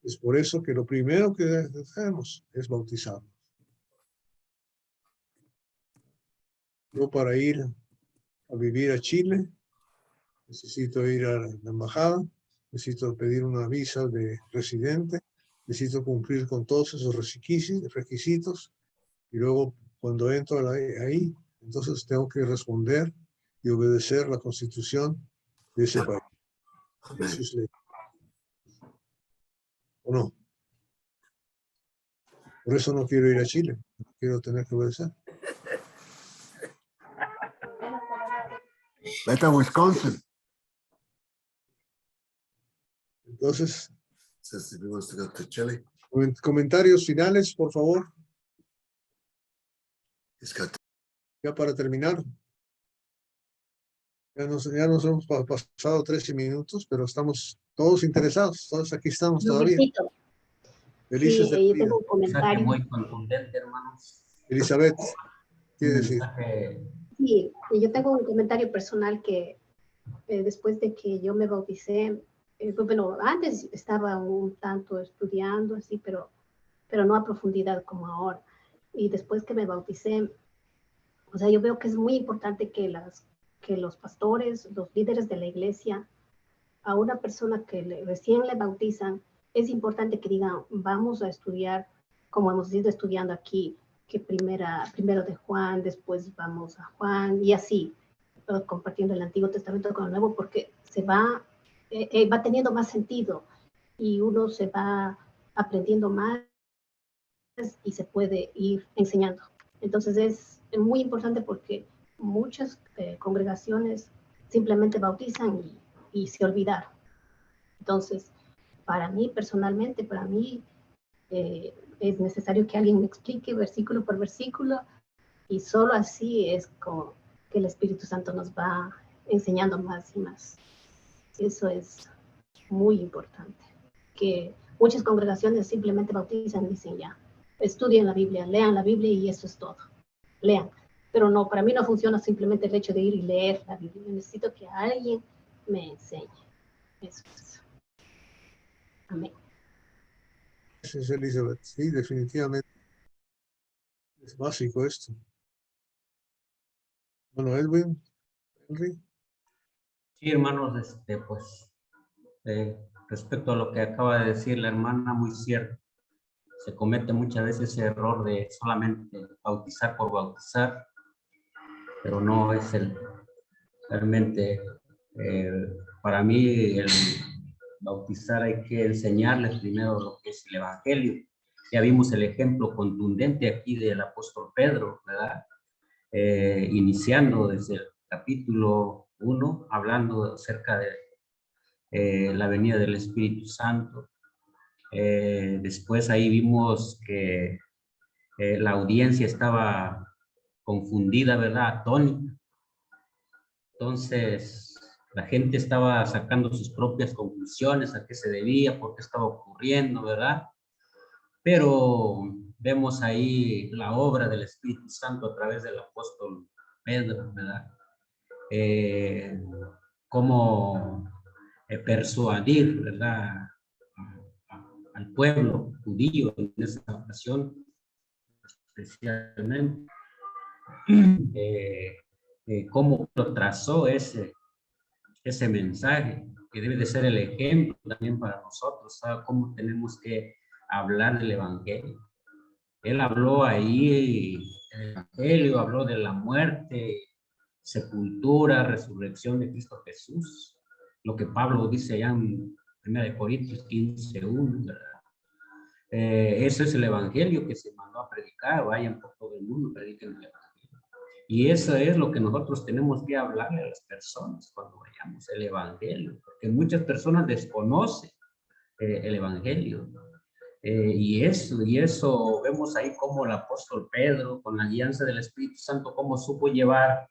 es por eso que lo primero que hacemos es bautizarnos. Yo para ir a vivir a Chile, necesito ir a la embajada, necesito pedir una visa de residente, necesito cumplir con todos esos requisitos y luego cuando entro ahí, entonces tengo que responder y obedecer la constitución de ese país. De sus leyes. ¿O no? Por eso no quiero ir a Chile, no quiero tener que obedecer. Vete a Wisconsin. Entonces, Says if he wants to go to Chile, comentarios finales, por favor. he's got to. Ya para terminar. Ya nos hemos pasado 13 minutos, pero estamos todos interesados. Todos aquí estamos todavía. Robertito, Felices de la yo vida. tengo un comentario. Muy contundente, hermanos. Elizabeth, ¿qué decir? Sí, yo tengo un comentario personal que después de que yo me bauticé, pues bueno, antes estaba un tanto estudiando así, pero no a profundidad como ahora. Y después que me bauticé, o sea, yo veo que es muy importante que los pastores, los líderes de la iglesia, a una persona que recién le bautizan, es importante que digan, vamos a estudiar, como hemos ido estudiando aquí, que primero de Juan, después vamos a Juan, y así, compartiendo el Antiguo Testamento con el Nuevo, porque se va teniendo más sentido y uno se va aprendiendo más y se puede ir enseñando. Entonces es muy importante porque muchas congregaciones simplemente bautizan y se olvidaron. Entonces, para mí personalmente, es necesario que alguien me explique versículo por versículo y solo así es como que el Espíritu Santo nos va enseñando más y más. Eso es muy importante, que muchas congregaciones simplemente bautizan y dicen ya, estudien la Biblia, lean la Biblia y eso es todo, lean. Pero no, para mí no funciona simplemente el hecho de ir y leer la Biblia. Yo necesito que alguien me enseñe. Eso es. Amén. Sí, Elizabeth, sí, definitivamente. Es básico esto. Bueno, Edwin, Henry. Sí, hermanos, pues, respecto a lo que acaba de decir la hermana, muy cierto. Se comete muchas veces ese error de solamente bautizar por bautizar, pero no es realmente, para mí, el bautizar hay que enseñarles primero lo que es el Evangelio. Ya vimos el ejemplo contundente aquí del apóstol Pedro, ¿verdad? Iniciando desde el capítulo 1, hablando acerca de la venida del Espíritu Santo. Después ahí vimos que la audiencia estaba confundida, ¿verdad? Atónita. Entonces, la gente estaba sacando sus propias conclusiones, a qué se debía, por qué estaba ocurriendo, ¿verdad? Pero vemos ahí la obra del Espíritu Santo a través del apóstol Pedro, ¿verdad? Cómo persuadir, ¿verdad? Al pueblo judío en esa ocasión, especialmente, cómo lo trazó ese mensaje, que debe de ser el ejemplo también para nosotros, ¿sabe? Cómo tenemos que hablar del Evangelio. Él habló ahí del Evangelio, habló de la muerte, sepultura, resurrección de Cristo Jesús. Lo que Pablo dice allá en 1 Corintios 15:1, ¿verdad? Ese es el evangelio que se mandó a predicar. Vayan por todo el mundo, prediquen el evangelio. Y eso es lo que nosotros tenemos que hablarle a las personas cuando vayamos, el evangelio, porque muchas personas desconocen el evangelio. Y eso vemos ahí como el apóstol Pedro, con la guianza del Espíritu Santo, cómo supo llevar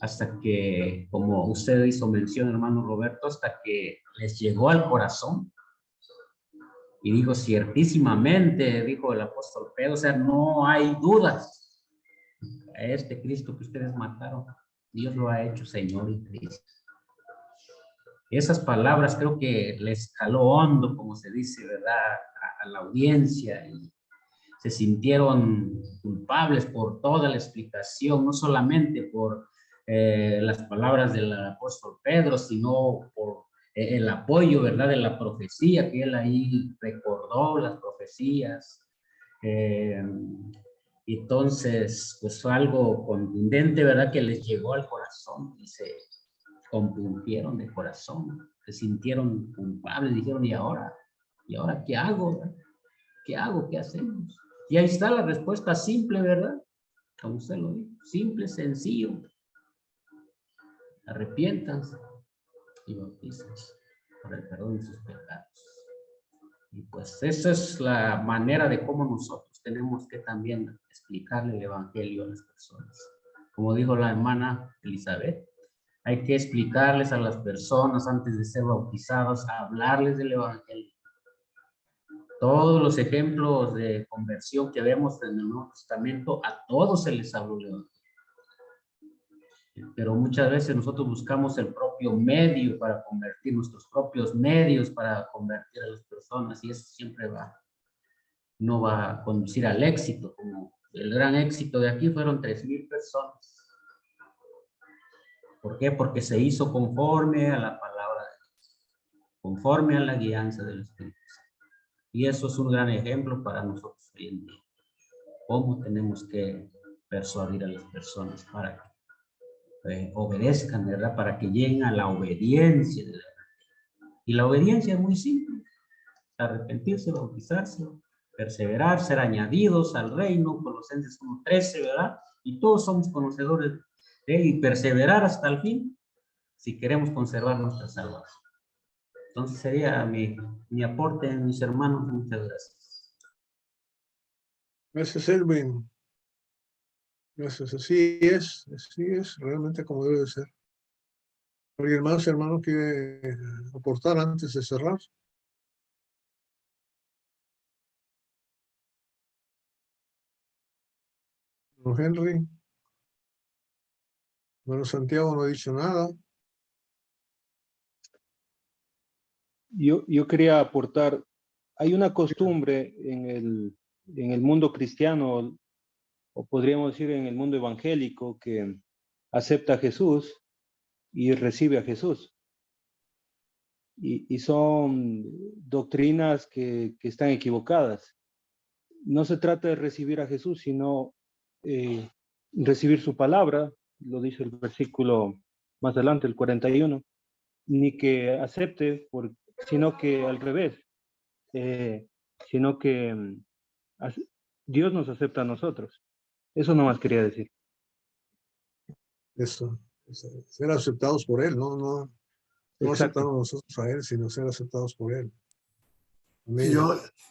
hasta que, como usted hizo mención, hermano Roberto, hasta que les llegó al corazón. Y dijo, ciertísimamente, dijo el apóstol Pedro, o sea, no hay dudas. A este Cristo que ustedes mataron, Dios lo ha hecho Señor y Cristo. Esas palabras creo que les caló hondo, como se dice, ¿verdad? A la audiencia, y se sintieron culpables por toda la explicación, no solamente por las palabras del apóstol Pedro, sino por el apoyo, ¿verdad?, de la profecía, que él ahí recordó las profecías. Entonces, pues fue algo contundente, ¿verdad?, que les llegó al corazón y se compungieron de corazón, se sintieron culpables, dijeron, ¿y ahora qué hago? ¿Qué hago? ¿Qué hacemos? Y ahí está la respuesta simple, ¿verdad? Como usted lo dijo, simple, sencillo. Arrepiéntanse y bautícense por el perdón de sus pecados. Y pues esa es la manera de cómo nosotros tenemos que también explicarle el evangelio a las personas. Como dijo la hermana Elizabeth, hay que explicarles a las personas antes de ser bautizados, hablarles del evangelio. Todos los ejemplos de conversión que vemos en el Nuevo Testamento, a todos se les habló del evangelio. Pero muchas veces nosotros buscamos el propio medio para convertir, nuestros propios medios para convertir a las personas, y eso siempre no va a conducir al éxito. Como el gran éxito de aquí fueron 3,000 personas. ¿Por qué? Porque se hizo conforme a la palabra de Dios, conforme a la guianza del Espíritu Santo. Y eso es un gran ejemplo para nosotros hoy en día. Cómo tenemos que persuadir a las personas para que obedezcan, ¿verdad? Para que lleguen a la obediencia. Y la obediencia es muy simple. Arrepentirse, bautizarse, perseverar, ser añadidos al reino, Colosenses 1:13, ¿verdad? Y todos somos conocedores de y perseverar hasta el fin, si queremos conservar nuestra salvación. Entonces sería mi aporte, mis hermanos. Muchas gracias. Gracias, Elvin. Gracias. Así es realmente como debe de ser. ¿Alguien más, hermano, quiere aportar antes de cerrar? ¿No, Henry? Bueno, Santiago no ha dicho nada. Yo quería aportar, hay una costumbre en el mundo cristiano, o podríamos decir en el mundo evangélico, que acepta a Jesús y recibe a Jesús. Y son doctrinas que están equivocadas. No se trata de recibir a Jesús, sino recibir su palabra, lo dice el versículo más adelante, el 41, ni que acepte, sino que al revés, sino que Dios nos acepta a nosotros. Eso nomás quería decir. Eso, ser aceptados por Él, no aceptarnos nosotros a Él, sino ser aceptados por Él. Sí,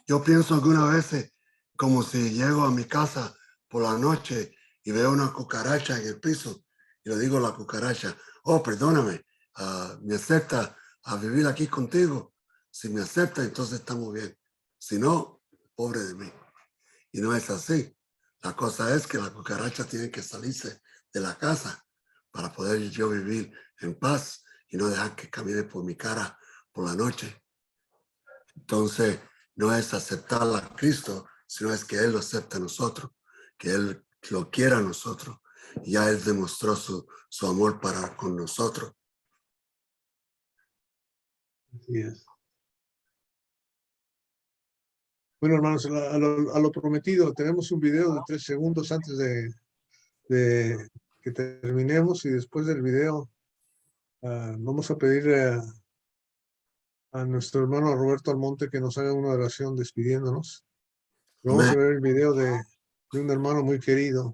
yo pienso algunas veces como si llego a mi casa por la noche y veo una cucaracha en el piso y le digo a la cucaracha, oh, perdóname, me acepta a vivir aquí contigo. Si me acepta, entonces estamos bien. Si no, pobre de mí. Y no es así. La cosa es que la cucaracha tiene que salirse de la casa para poder yo vivir en paz y no dejar que camine por mi cara por la noche. Entonces, no es aceptar a Cristo, sino es que Él lo acepta a nosotros, que Él lo quiera a nosotros. Y ya Él demostró su amor con nosotros. Así es. Bueno, hermanos, a lo prometido, tenemos un video de 3 segundos antes de que terminemos y después del video vamos a pedir a nuestro hermano Roberto Almonte que nos haga una oración despidiéndonos. Vamos a ver el video de un hermano muy querido.